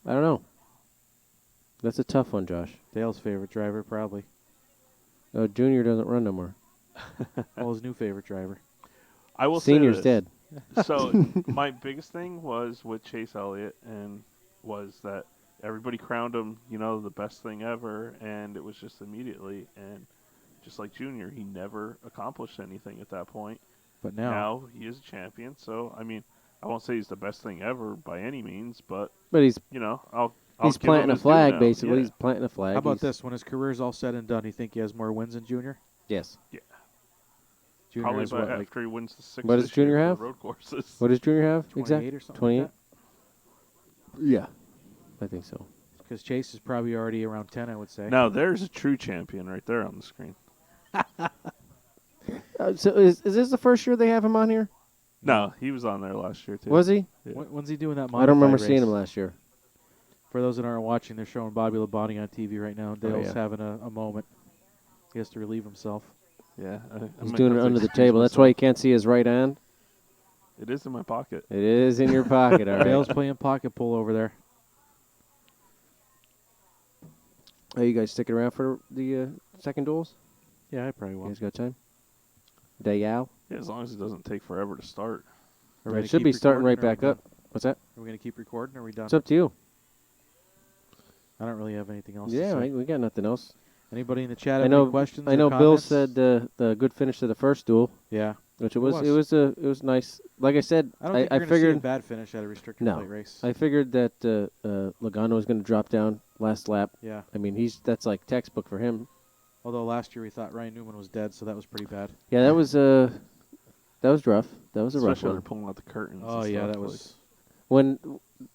I don't know. That's a tough one, Josh. Dale's favorite driver, probably. Oh, Junior doesn't run no more. Well, his new favorite driver. I will Senior's say this. dead. So my biggest thing was with Chase Elliott, and was that everybody crowned him, the best thing ever, and it was just immediately. And just like Junior, he never accomplished anything at that point. But now, He is a champion, so I mean, I won't say he's the best thing ever by any means, but But he's I'll he's give him planting a his due flag, now. basically. Yeah. He's planting a flag. how about He's- this? When his career's all said and done, you think he has more wins than Junior? Yes. Junior Probably has by what, like after he wins the six. What does this year Junior for the have? Road courses. What does Junior have? 28 Exactly. or something 28? like Yeah. I think so. Because Chase is probably already around 10, I would say. Now there's a true champion right there on the screen. So is this the first year they have him on here? No, he was on there last year too. Was he? Yeah. When's he doing that I don't remember modified seeing him race? last year. For those that aren't watching, they're showing Bobby Labonte on TV right now. Dale's yeah. having a moment. He has to relieve himself. Yeah, I He's might doing have it to under the excuse table. That's why you myself. can't see his right hand. It is in my pocket. It is in your pocket, all right. Dale's playing pocket pull over there. Are you guys sticking around for the second duels? Yeah, I probably You will. guys got time? Dayal? Yeah, as long as it doesn't take forever to start. Are we It gonna should keep be starting right recording, or back are we up. What's that? done? Are we going to keep recording or are we done? It's up to you. I don't really have anything else Yeah, to say. we got nothing else. Anybody in the chat I have know. any questions I or know. Bill comments? said the good finish to the first duel, Yeah. which it It was. was. It was nice. Like I said, I don't think I you're going to see a figured bad finish at a restrictor No. plate race. I figured that Logano was going to drop down last lap. Yeah. I mean, that's like textbook for him. Although last year we thought Ryan Newman was dead, so that was pretty bad. Yeah, that was rough. That was a rough Especially when they're one. pulling out the curtains. Oh, and yeah, stuff, that like- was... When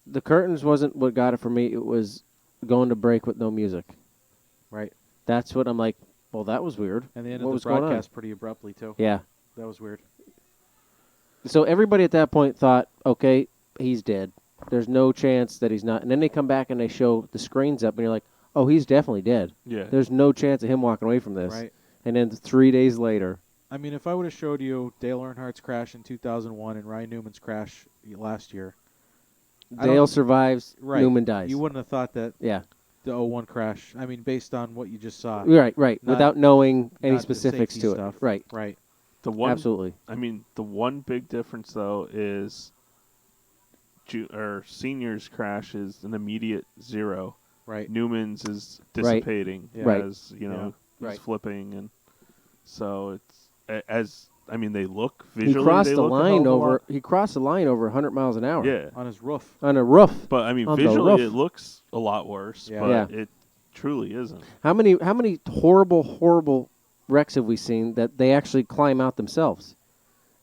the curtains wasn't what got it for me, it was going to break with no music. Right. That's what I'm like. Well, that was weird. And they ended What the was going on? broadcast pretty abruptly, too. Yeah. That was weird. So everybody at that point thought, okay, he's dead. There's no chance that he's not. And then they come back and they show the screens up, and you're like, oh, he's definitely dead. Yeah. There's no chance of him walking away from this. Right. And then 3 days later, I mean, if I would have showed you Dale Earnhardt's crash in 2001 and Ryan Newman's crash last year, I don't- Dale survives. right. Newman dies. You wouldn't have thought that Yeah. the 01 crash. I mean, based on what you just saw. Right. Right. Not- Without knowing any not the specifics safety to stuff. it. Right. Right. The one, Absolutely. I mean, the one big difference though is, seniors crash is an immediate 0. Right. Newman's is Right. dissipating Yeah. Right. as you know he's Right. flipping, and so it's as I mean they look He visually. crossed they the look a hell line of a over. lot- He crossed the line over 100 miles an hour. Yeah, On his roof. On a roof. but I mean On the visually roof. it looks a lot worse. Yeah. But Yeah. it truly isn't. How many horrible wrecks have we seen that they actually climb out themselves?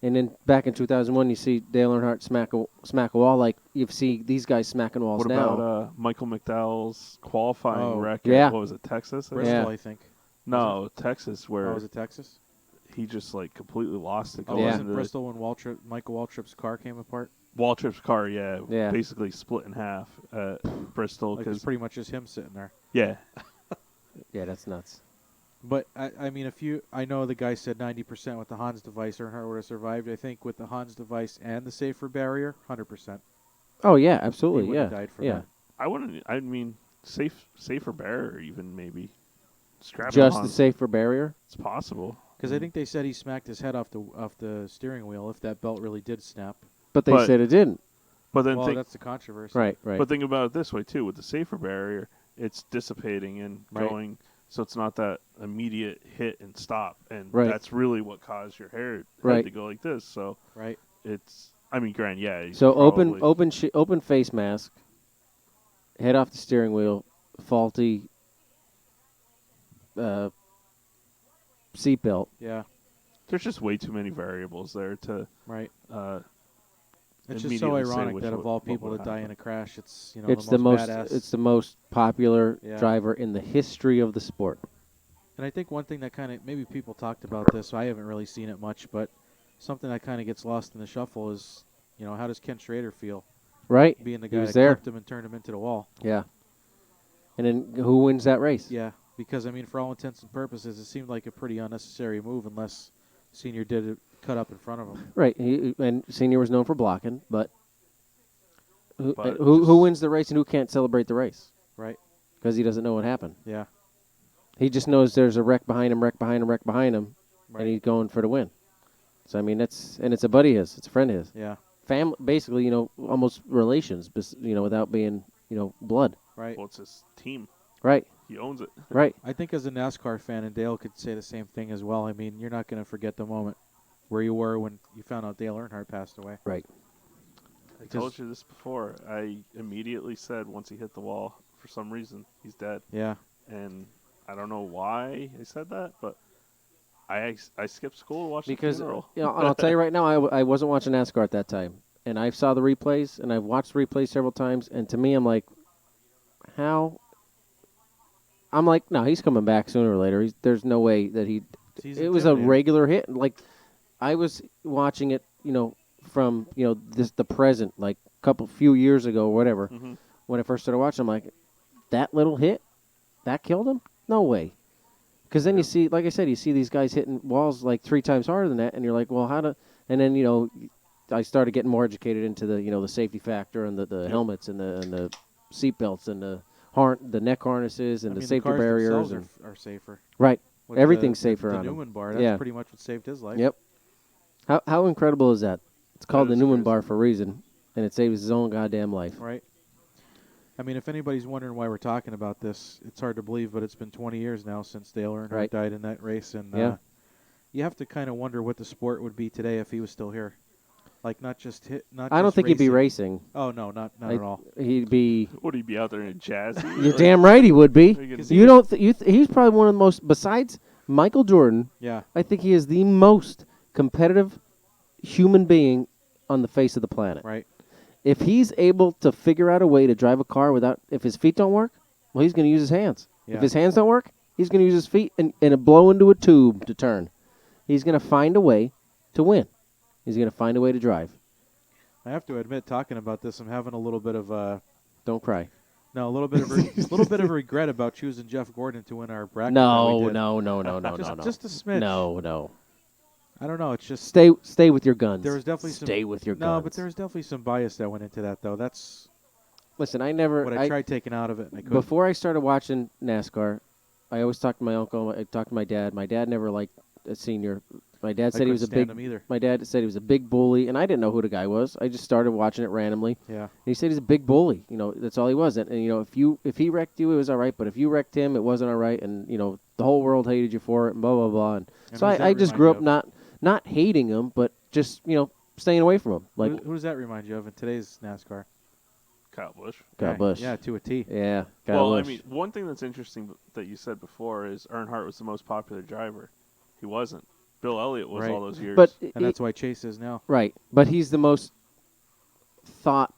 And then back in 2001, you see Dale Earnhardt smack a wall like you see these guys smacking walls What now. about Michael McDowell's qualifying Oh. wreck? Yeah. At, what was it, Texas? Bristol, Yeah. I think. No, Texas, Oh, where was it Texas? he just like completely lost it. Oh, going Yeah. wasn't into the- Bristol when Michael Waltrip's car came apart? Waltrip's car, yeah, Yeah. basically split in half at Bristol Like, it was because pretty much just him sitting there. yeah, Yeah, that's nuts. But I mean, I know the guy said 90% with the Hans device, Earnhardt would have survived. I think with the Hans device and the safer barrier, 100%. Oh yeah, He absolutely. would Yeah, have died from yeah. that. I wouldn't. I mean, safer barrier even maybe. Strap Just on. the safer barrier. It's possible. Because I think they said he smacked his head off the steering wheel if that belt really did snap. But they But- said it didn't. But then Well, think, that's the controversy. Right. Right. but think about it this way too. With the safer barrier, it's dissipating and Right. going, so it's not that immediate hit and stop, and Right. that's really what caused your head Right. to go like this. So Right. it's. I mean, Grant, yeah. you So probably- open face mask. Head off the steering wheel. Faulty. Seatbelt. Yeah. There's just way too many variables there to. Right. It's It's just so ironic that of all people to die in a crash, it's It's the most most. badass. It's the most popular Yeah. driver in the history of the sport. And I think one thing that kind of maybe people talked about this, I haven't really seen it much, but something that kind of gets lost in the shuffle is, how does Ken Schrader feel Right. being the He guy was that there. clipped him and turned him into the wall? Yeah. And then who wins that race? Yeah, because I mean, for all intents and purposes, it seemed like a pretty unnecessary move unless Senior did it cut up in front of him. Right. And Senior was known for blocking, but who But who just- wins the race and who can't celebrate the race Right. because he doesn't know what happened. Yeah. He just knows there's a wreck behind him, wreck behind him, wreck behind him, Right. and he's going for the win. So I mean, it's a buddy of his, it's a friend of his, Yeah. basically, almost relations, without being, blood. Right. Well, it's his team. Right. He owns it. Right. I think as a NASCAR fan, and Dale could say the same thing as well. I mean, you're not going to forget the moment where you were when you found out Dale Earnhardt passed away. Right. I told you this before. I immediately said once he hit the wall, for some reason, he's dead. Yeah. And I don't know why I said that, but I skipped school to watch Because the funeral. and I'll tell you right now, I wasn't watching NASCAR at that time, and I saw the replays, and I've watched the replays several times, and to me, I'm like, how? I'm like, no, he's coming back sooner or later. There's no way that he. He's It was a intimidating. regular hit. Like, I was watching it, from the present, like few years ago or whatever. Mhm. When I first started watching, I'm like, that little hit, that killed him? No way. Because then you see, like I said, you see these guys hitting walls like 3 times harder than that, and you're like, well, how to? And then I started getting more educated into the the safety factor and the helmets and the seat belts and the neck harnesses and I the mean, safety cars barriers themselves and are safer. right. With Everything's the, safer the on 'em. Newman bar, that's Yeah. pretty much what saved his life. Yep. How incredible is that? It's called That the is Newman crazy. bar for a reason, and it saves his own goddamn life. Right. I mean, if anybody's wondering why we're talking about this, it's hard to believe, but it's been 20 years now since Dale Earnhardt Right. died in that race, and Yeah. you have to kind of wonder what the sport would be today if he was still here. Like not just not. I don't just think he'd be racing. Oh no, not at all. He'd be. Would he be out there in jazz? You're damn right he would be. Because You don't. He's probably one of the most. Besides Michael Jordan, Yeah. I think he is the most competitive human being on the face of the planet. Right. If he's able to figure out a way to drive a car if his feet don't work, well, he's going to use his hands. Yeah. If his hands don't work, he's going to use his feet and blow into a tube to turn. He's going to find a way to win. He's going to find a way to drive. I have to admit, talking about this, I'm having a little bit of Don't cry. a little bit of a regret about choosing Jeff Gordon to win our bracket. No, that we did. no. Just a smidge. No. I don't know. It's just Stay with your guns. there was definitely Stay with your guns. No, but there was definitely some bias that went into that, though. That's listen, I never. But I tried taking out of it, and I couldn't. Before I started watching NASCAR, I always talked to my uncle. I talked to my dad. My dad never liked a senior. My dad I said he couldn't was a stand big. him either. My dad said he was a big bully, and I didn't know who the guy was. I just started watching it randomly. Yeah. And he said he's a big bully. That's all he was. And if he wrecked you, it was all right. But if you wrecked him, it wasn't all right. And the whole world hated you for it. And blah blah blah. And And so who's that I just remind grew you up of? not hating him, but just staying away from him. Like Who does that remind you of in today's NASCAR? Kyle Busch. Kyle Right. Busch. Yeah, to a T. Yeah. Kyle Well, I Busch. mean, one thing that's interesting that you said before is Earnhardt was the most popular driver. He wasn't. Bill Elliott was Right. all those years. But And that's why Chase is now. right. But he's the most thought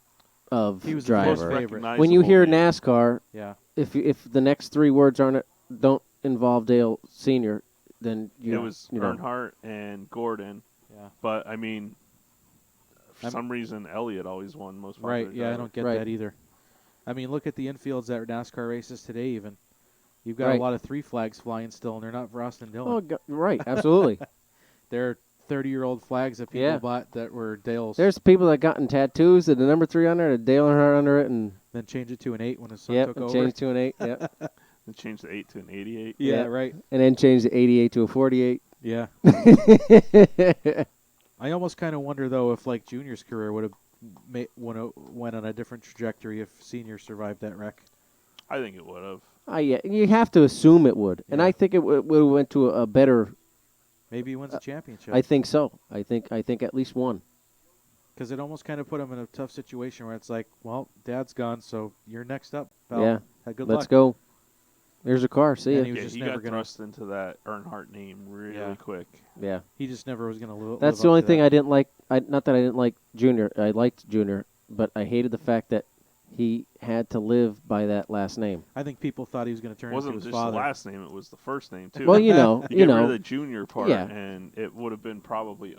of He was the most driver. favorite. When you hear name. NASCAR, Yeah. if the next three words don't involve Dale Senior, then it was Earnhardt and Gordon. Yeah. But I mean, for I'm- some reason, Elliott always won most popular Right. Yeah, I driver. don't get Right. that either. I mean, look at the infields at NASCAR races today. Even you've got Right. a lot of 3 flags flying still, and they're not for Austin Dillon. Oh, right, absolutely. They're 30-year-old flags that people Yeah. bought that were Dale's. There's people that gotten tattoos with the number 3 on there, the Dale Earnhardt under it, and Then changed it to an 8 when his son yep, took over. changed to an 8, yep, They changed the 8 to an 88. Yeah, Yeah. right. and then changed the 88 to a 48. Yeah. I almost kind of wonder though if like Junior's career would have went on a different trajectory if Senior survived that wreck. I think it would have. Yeah, you have to assume it would, and Yeah. I think it would have went to a better. Maybe he wins a championship. I think so. I think at least one. Because it almost kind of put him in a tough situation where it's like, well, Dad's gone, so you're next up, pal. Yeah. Good Let's luck. go. There's a car. See And ya. he was Yeah, just he never got gonna. thrust into that Earnhardt name really Yeah. quick. Yeah. He just never was going to live. That's live the up only to thing that. I didn't like. Not that I didn't like Junior. I liked Junior, but I hated the fact that he had to live by that last name. I think people thought he was going to turn It wasn't into his just father. the last name; it was the first name too. Well, you you get rid know, of the junior part, Yeah. and it would have been probably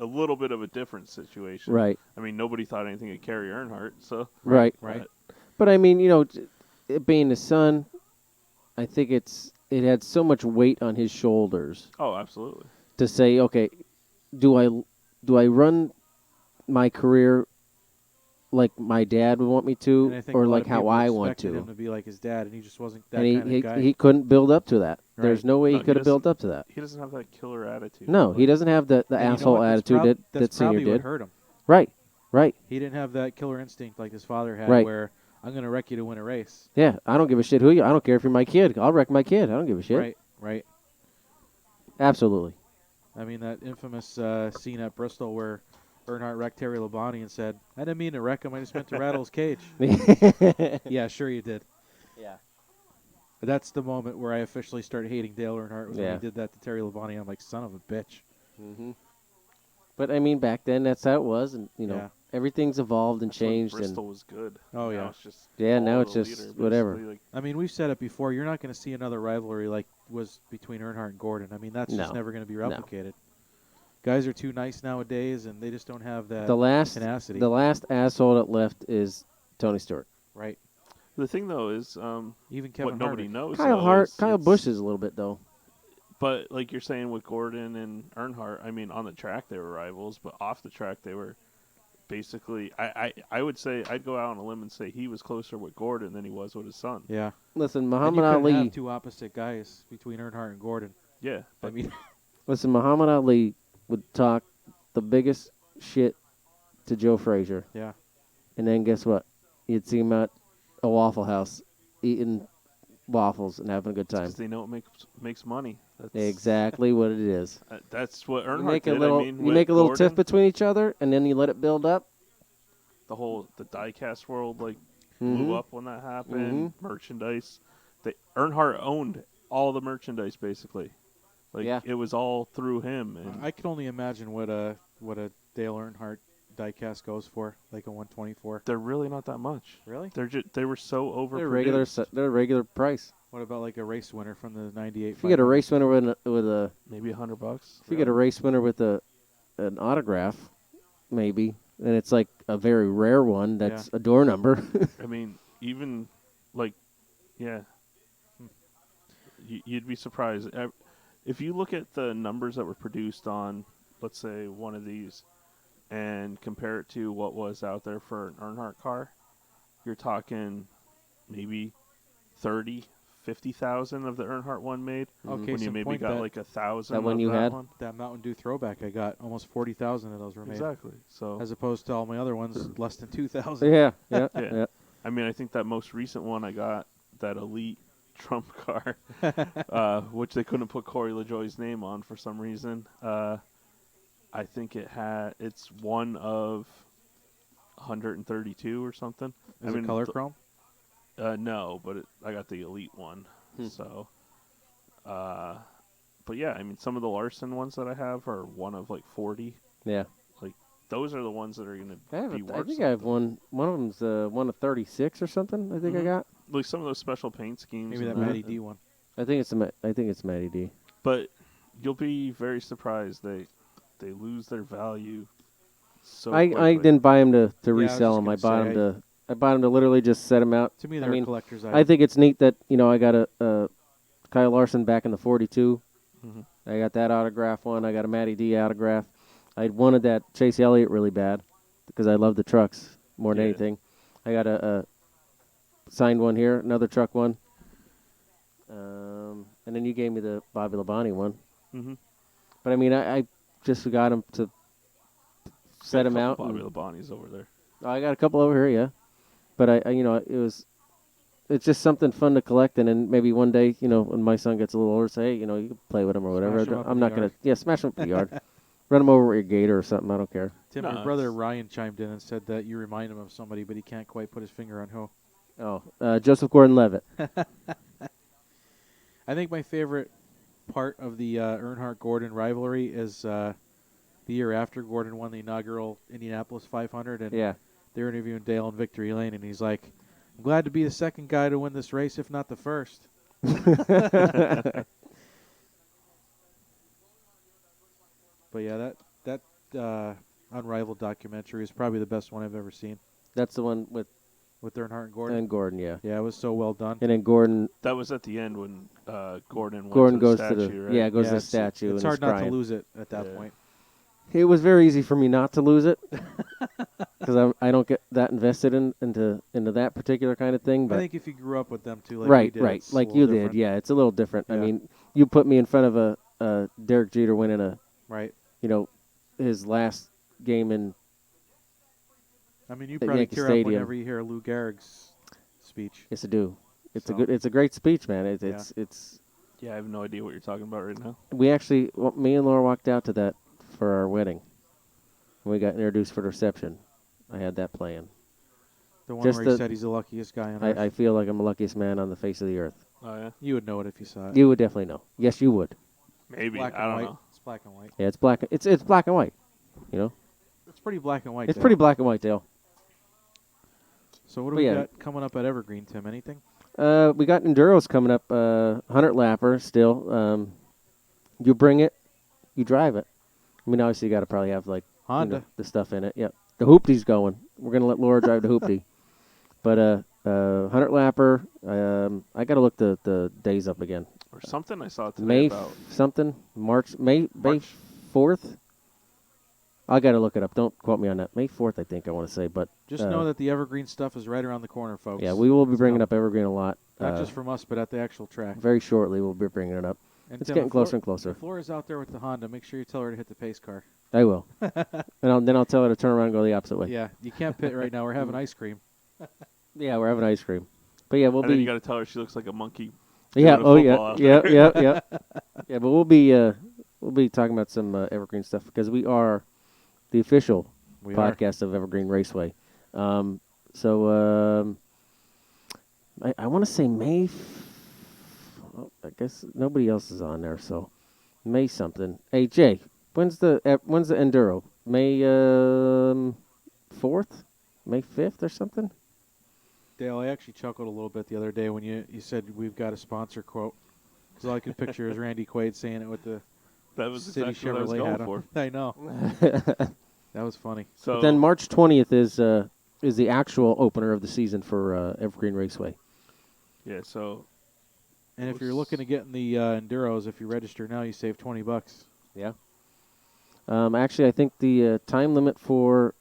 a little bit of a different situation. right, I mean, nobody thought anything of Kerry Earnhardt, so right. Right. But I mean, it being his son, I think it had so much weight on his shoulders Oh, absolutely. to say, okay, do I run my career like my dad would want me to, And I think or a lot like of how people I want expected him to? to be like his dad, and he just wasn't that And kind of guy. he couldn't build up to that. There's Right. no way No, he he could have built doesn't- up to that. He doesn't have that killer attitude. No, he doesn't have the And you know asshole what? That's attitude prob- that that's Senior probably what did. hurt him. Right, right. He didn't have that killer instinct like his father had, Right. where I'm going to wreck you to win a race. Yeah, I don't give a shit who you. I don't care if you're my kid. I'll wreck my kid. I don't give a shit. Right, right. Absolutely. I mean, that infamous scene at Bristol where Earnhardt wrecked Terry Labonte and said, I didn't mean to wreck him, I just meant to rattle his cage. Yeah, sure you did. Yeah. But that's the moment where I officially started hating Dale Earnhardt was when Yeah. he did that to Terry Labonte. I'm like, son of a bitch. Mm-hmm. But I mean, back then that's how it was, and Yeah. everything's evolved and That's when changed. Bristol was good. Oh, Now yeah. It's just Yeah, now follow it's the just leader, whatever. basically, like, I mean, we've said it before. You're not going to see another rivalry like was between Earnhardt and Gordon. I mean, that's just No. never going to be No. replicated. Guys are too nice nowadays, and they just don't have that the last asshole that left is Tony Stewart. right. The thing though is, Even Kevin what nobody Harvick. knows. Kyle though, Hart, is Kyle it's- Busch is a little bit though. But like you're saying with Gordon and Earnhardt, I mean, on the track they were rivals, but off the track they were basically. I would say I'd go out on a limb and say he was closer with Gordon than he was with his son. Yeah. Listen, And Muhammad you couldn't Ali. have two opposite guys between Earnhardt and Gordon. Yeah, I but mean, Listen, Muhammad Ali would talk the biggest shit to Joe Frazier, yeah. and then guess what? You'd see him at a Waffle House eating waffles and having a good time. because they know it makes money. That's Exactly what it is. That's what Earnhardt You make a did. little, I mean, you with make a little Gordon, tiff between each other, and then you let it build up. the diecast world Mhm. blew up when that happened. Merchandise, Earnhardt owned all the merchandise basically. Like Yeah. it was all through him. And I can only imagine what a Dale Earnhardt diecast goes for, like a 124. they're really not that much. Really? They were so overproduced. They're regular price. What about like a race winner from the '98? If you get a race winner with a Maybe $100. if you get a race winner with an autograph, maybe, and it's like a very rare one that's a door number. I mean, even like, yeah, you'd be surprised if you look at the numbers that were produced on, let's say, one of these, and compare it to what was out there for an Earnhardt car. you're talking maybe 30, 50,000 of the Earnhardt one made. Okay, When you some maybe point got that, like 1,000 That one of you that had? one. that Mountain Dew throwback I got, almost 40,000 of those were made. Exactly. So As opposed to all my other ones, less than 2,000. Yeah, yeah, Yeah. yeah. I mean, I think that most recent one I got, that Elite Trump car, which they couldn't put Corey LaJoie's name on for some reason. I think it's one of 132 or something. Is it color chrome? No, but I got the Elite one. So, but yeah, I mean, some of the Larson ones that I have are one of like 40. Yeah. Like, those are the ones that are going I, to have be a, worth I think I have something. one. One of them's one of 36 or something. I think I Mhm. got. Like some of those special paint schemes. Maybe and that Matty D one. I think it's Matty D. But you'll be very surprised they lose their value so I quickly. didn't buy them to Yeah, I was resell just them. I gonna bought say, them I bought them to literally just set them out. To me, I they're mean, a collector's item. I think it's neat that I got a Kyle Larson back in the 42. Mhm. I got that autograph one. I got a Matty D autograph. I wanted that Chase Elliott really bad because I love the trucks more than Yeah. anything. I got a signed one here, another truck one. And then you gave me the Bobby Labonte one. Mhm. But I mean, I just got them to set them out. Bobby and- Labonte's over there. I got a couple over here, yeah. But it's just something fun to collect, and then maybe one day, when my son gets a little older, say, hey, you can play with him or whatever. Smash 'em up I'm in not the gonna, yard. smash him up in the yard, run him over with your gator or something. I don't care. Tim, No, your brother it's- Ryan chimed in and said that you remind him of somebody, but he can't quite put his finger on who. Oh, Joseph Gordon-Levitt. I think my favorite part of the Earnhardt-Gordon rivalry is the year after Gordon won the inaugural Indianapolis 500, and Yeah. they're interviewing Dale in Victory Lane, and he's like, I'm glad to be the second guy to win this race, if not the first. But yeah, that Unrivaled documentary is probably the best one I've ever seen That's the one with with Earnhardt and Gordon. Gordon, yeah. Yeah, it was so well done. And then Gordon That was at the end when Gordon went Gordon to the goes statue, to the right? yeah goes to the it's- statue. It's and hard he's not crying. to lose it at that Yeah. point. It was very easy for me not to lose it because I don't get that invested into that particular kind of thing. I But think if you grew up with them too, like right, we did, right, it's a like little you different. did, yeah, it's a little different. I Yeah. mean, you put me in front of a Derek Jeter winning Right. his last game in I mean, you At probably Yankee tear Stadium. up whenever you hear Lou Gehrig's speech. yes, I do. It's So- it's a great speech, man. Yeah. It's Yeah, I have no idea what you're talking about right now. we actually me and Laura walked out to that for our wedding. We got introduced for the reception. I had that playing. The one Just where he the- said he's the luckiest guy on earth. I feel like I'm the luckiest man on the face of the earth. Oh yeah, You would know it if you saw it. You would definitely know. Yes, you would. maybe. Black and I don't white. know. It's black and white. Yeah, it's black. It's black and white. It's pretty black and white. It's Dale. pretty black and white, Dale. So what do But we yeah. got coming up at Evergreen, Tim? Anything? We got enduros coming up. 100 lapper still. You bring it, you drive it. I mean, obviously you got to probably have like Honda. the stuff in it. Yep. The hoopty's going. We're gonna let Laura drive the hoopty. But 100 lapper. I got to look the days up again. Or something I saw today May about. something. May March. 4th. I got to look it up. Don't quote me on that. May 4th, I think I want to say, but Just know that the Evergreen stuff is right around the corner, folks. yeah, we will be It's bringing not- up Evergreen a lot. Not just from us, but at the actual track. Very shortly, we'll be bringing it up. And It's Tim, getting if closer Flor- and closer. If Laura's out there with the Honda, make sure you tell her to hit the pace car. I will. And then I'll tell her to turn around and go the opposite way. Yeah, you can't pit right now. We're having ice cream. Yeah, we're having ice cream. But yeah, we'll And then be. you got to tell her she looks like a monkey. Yeah. doing a Oh football yeah. out Yeah. there. Yeah. Yeah. Yeah. But we'll be talking about some Evergreen stuff because we are the official We are. podcast of Evergreen Raceway. I want to say May. I guess nobody else is on there, so May something. Hey Jay, when's the Enduro? May 4th, May 5th or something. Dale, I actually chuckled a little bit the other day when you said we've got a sponsor quote. Because all I could picture is Randy Quaid saying it with the That was City exactly what I was Chevrolet going hat for. on. I know. That was funny. So But then March 20th is the actual opener of the season for Evergreen Raceway. yeah, so And if you're looking to get in the Enduros, if you register now, you save $20. Yeah. Actually, I think the time limit for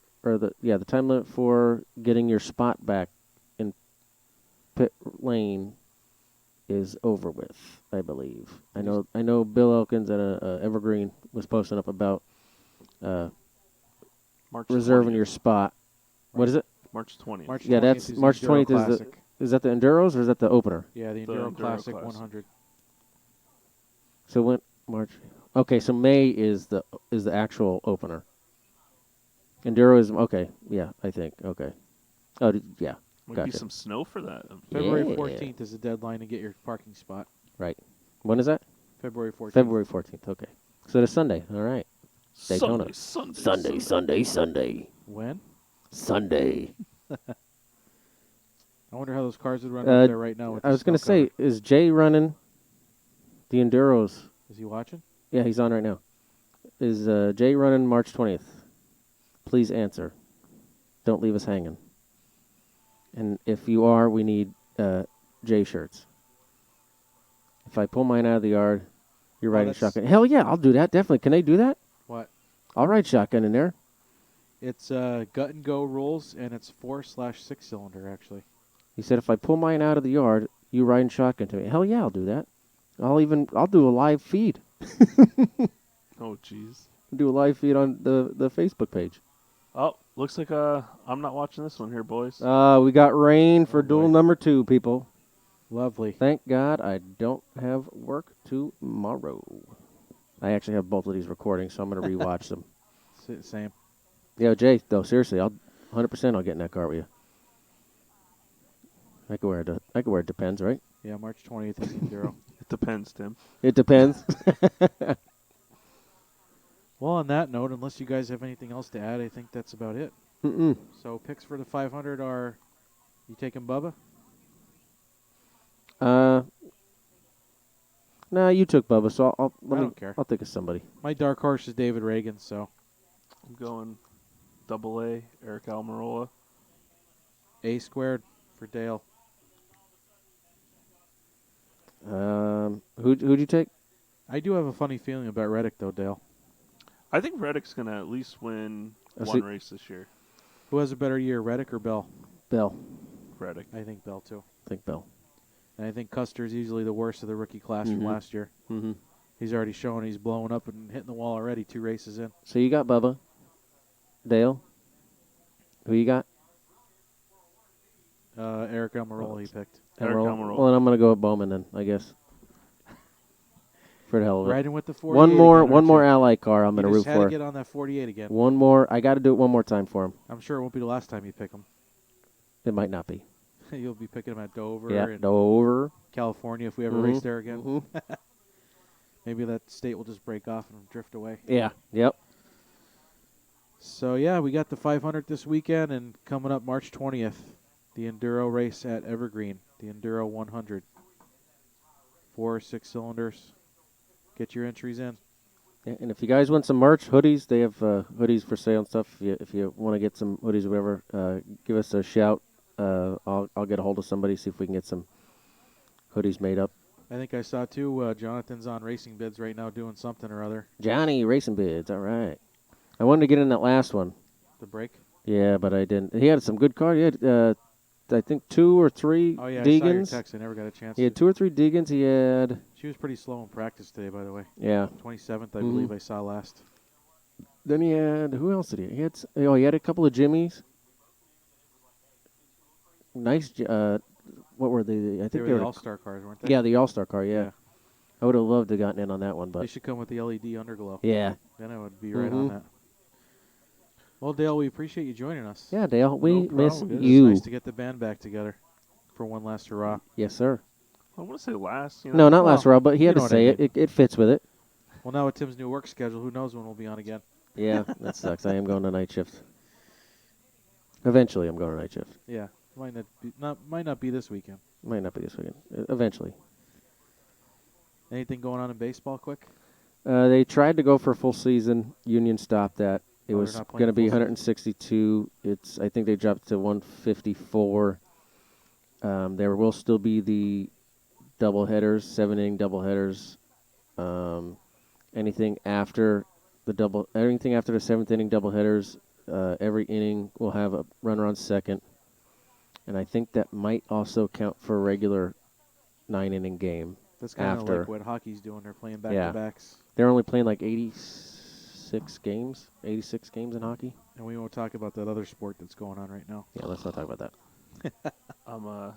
getting your spot back pit lane is over with, I believe. I know Bill Elkins at Evergreen was posting up about March reserving 20th. your spot. What is it? March 20th. March Yeah, 20th that's is March the Enduro 20th Classic. is that the Enduros or is that the opener? Yeah, the The Enduro Enduro Classic Classic. 100. So when March. Okay, so May is the actual opener. Enduro is okay. Yeah, I think. Okay. Oh, yeah. Might Gotcha. be some snow for that. February Yeah. 14th is the deadline to get your parking spot. Right. When is that? February 14th. February 14th. Okay. So it's Sunday. All right. Daytona. Sunday. When? Sunday. I wonder how those cars would run Uh, out there right now. With I the was going to snow say, is Jay running the Enduros? cover. Is he watching? Yeah, he's on right now. Is Jay running March 20th? Please answer. Don't leave us hanging. And if you are, we need Jay shirts. If I pull mine out of the yard, you're riding that's- shotgun. Hell yeah, I'll do that. Definitely. Can they do that? What? I'll ride shotgun in there. It's gut and go rules, and it's 4/6 cylinder actually. He said if I pull mine out of the yard, you riding shotgun to me. Hell yeah, I'll do that. I'll do a live feed. Oh, jeez. Do a live feed on the Facebook page. Oh, looks like I'm not watching this one here, boys. We got rain for Oh, duel boy. number 2, people. Lovely. Thank God I don't have work tomorrow. I actually have both of these recordings, so I'm going to rewatch them. Same. Yeah, Jay, though, seriously, 100% I'll get in that car with you. I can wear it depends, right? Yeah, March 20th is the Enduro. It depends, Tim. It depends. Well, on that note, unless you guys have anything else to add, I think that's about it. Mm-mm. So picks for the 500 are, you taking Bubba? Nah, you took Bubba, so I don't care. I'll think of somebody. My dark horse is David Reagan, so I'm going AA, Eric Almirola. A squared for Dale. Who'd you take? I do have a funny feeling about Reddick, though, Dale. I think Reddick's going to at least win I one see. race this year. Who has a better year, Reddick or Bell? Bell. Reddick. I think Bell, too. I think Bell. And I think Custer's easily the worst of the rookie class from Mhm. last year. Mm-hmm. He's already shown he's blowing up and hitting the wall already 2 races in. So you got Bubba. Dale. Who you got? Eric Almirola he picked. Eric Emerald. Almirola. Well, then I'm gonna go with Bowman then, I guess. For the hell of it. Riding with the 48 One more again, aren't you? ally car I'm You gonna just root had to for. get on that 48 again. One more. I got to do it one more time for him. I'm sure it won't be the last time you pick him. It might not be. You'll be picking him at Dover Yeah, and Dover. California if we ever Mhm. race there again. Mhm. Maybe that state will just break off and drift away. Yeah. Yep. So, yeah, we got the 500 this weekend, and coming up March 20th, the Enduro race at Evergreen, the Enduro 100. 4/6 cylinders. Get your entries in. Yeah, and if you guys want some merch, hoodies, they have hoodies for sale and stuff. If you want to get some hoodies or whatever, give us a shout. I'll get a hold of somebody, see if we can get some hoodies made up. I think I saw, too, Jonathan's on Racing Bids right now doing something or other. Johnny Racing Bids, all right. I wanted to get in that last one. The break. Yeah, but I didn't. He had some good cars. He had, I think, 2 or 3 Oh, yeah, I saw your Deegans. text. I never got a chance. He had 2 or 3 Deegans. He had, She was pretty slow in practice today, by the way. yeah. 27th, I Mhm. believe I saw last. Then he had, who else did he? He had a couple of Jimmys. Nice. What were they? I They think were they the were. All-Star cars, weren't they? Yeah, the All-Star car. Yeah. Yeah. I would have loved to have gotten in on that one, They but should come with the LED underglow. yeah. Then I would be right on Mhm. that. Well, Dale, we appreciate you joining us. Yeah, Dale, we No miss problem. It was you. nice to get the band back together for one last hurrah. Yes, sir. I want to say last. You No, know, not last well, round, but he you had know to what I say mean. it. It fits with it. Well, now with Tim's new work schedule, who knows when we'll be on again? Yeah, that sucks. I am going to night shift. Eventually, I'm going to night shift. Yeah, might not be this weekend. Might not be this weekend. Eventually. Anything going on in baseball, quick? They tried to go for a full season. Union stopped that. It Oh, they're was not playing going to be full season? 162. I think they dropped to 154. There will still be the double headers, 7-inning double headers. Anything after the 7th inning double headers, every inning will have a runner on second. And I think that might also count for a regular 9-inning game. That's kind of After. like what hockey's doing. They're playing Yeah. back-to-backs. They're only playing like 86 games in hockey. And we won't talk about that other sport that's going on right now. Yeah, let's not talk about that. I'm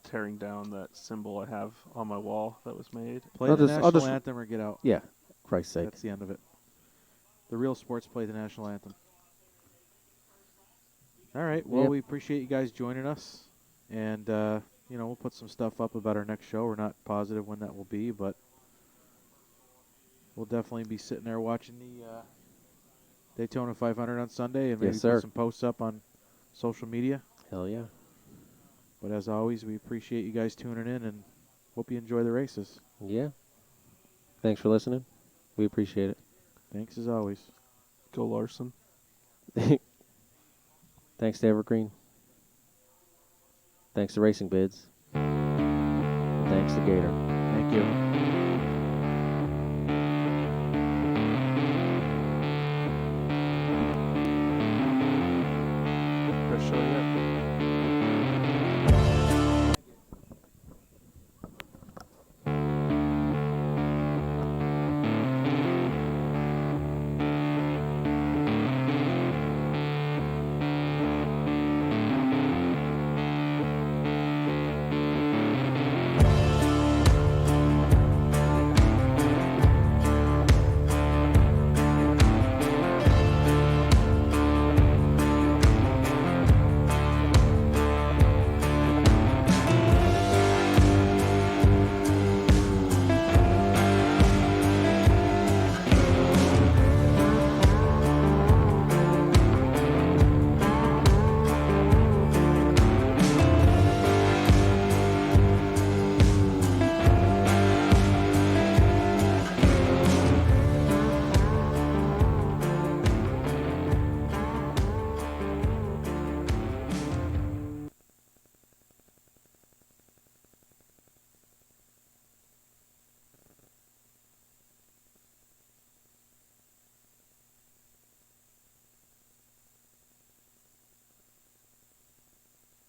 tearing down that symbol I have on my wall that was made. Play I'll the just- I'll national just- anthem or get out. Yeah, Christ's sake. That's the end of it. The real sports play the national anthem. All right. Well, Yep. we appreciate you guys joining us. And, we'll put some stuff up about our next show. We're not positive when that will be, but we'll definitely be sitting there watching the Daytona 500 on Sunday and maybe Yes, sir. put some posts up on social media. Hell yeah. But as always, we appreciate you guys tuning in and hope you enjoy the races. Yeah. Thanks for listening. We appreciate it. Thanks as always. Go Larson. Thanks to Evergreen. Thanks to Racing Bids. Thanks to Gator. Thank you.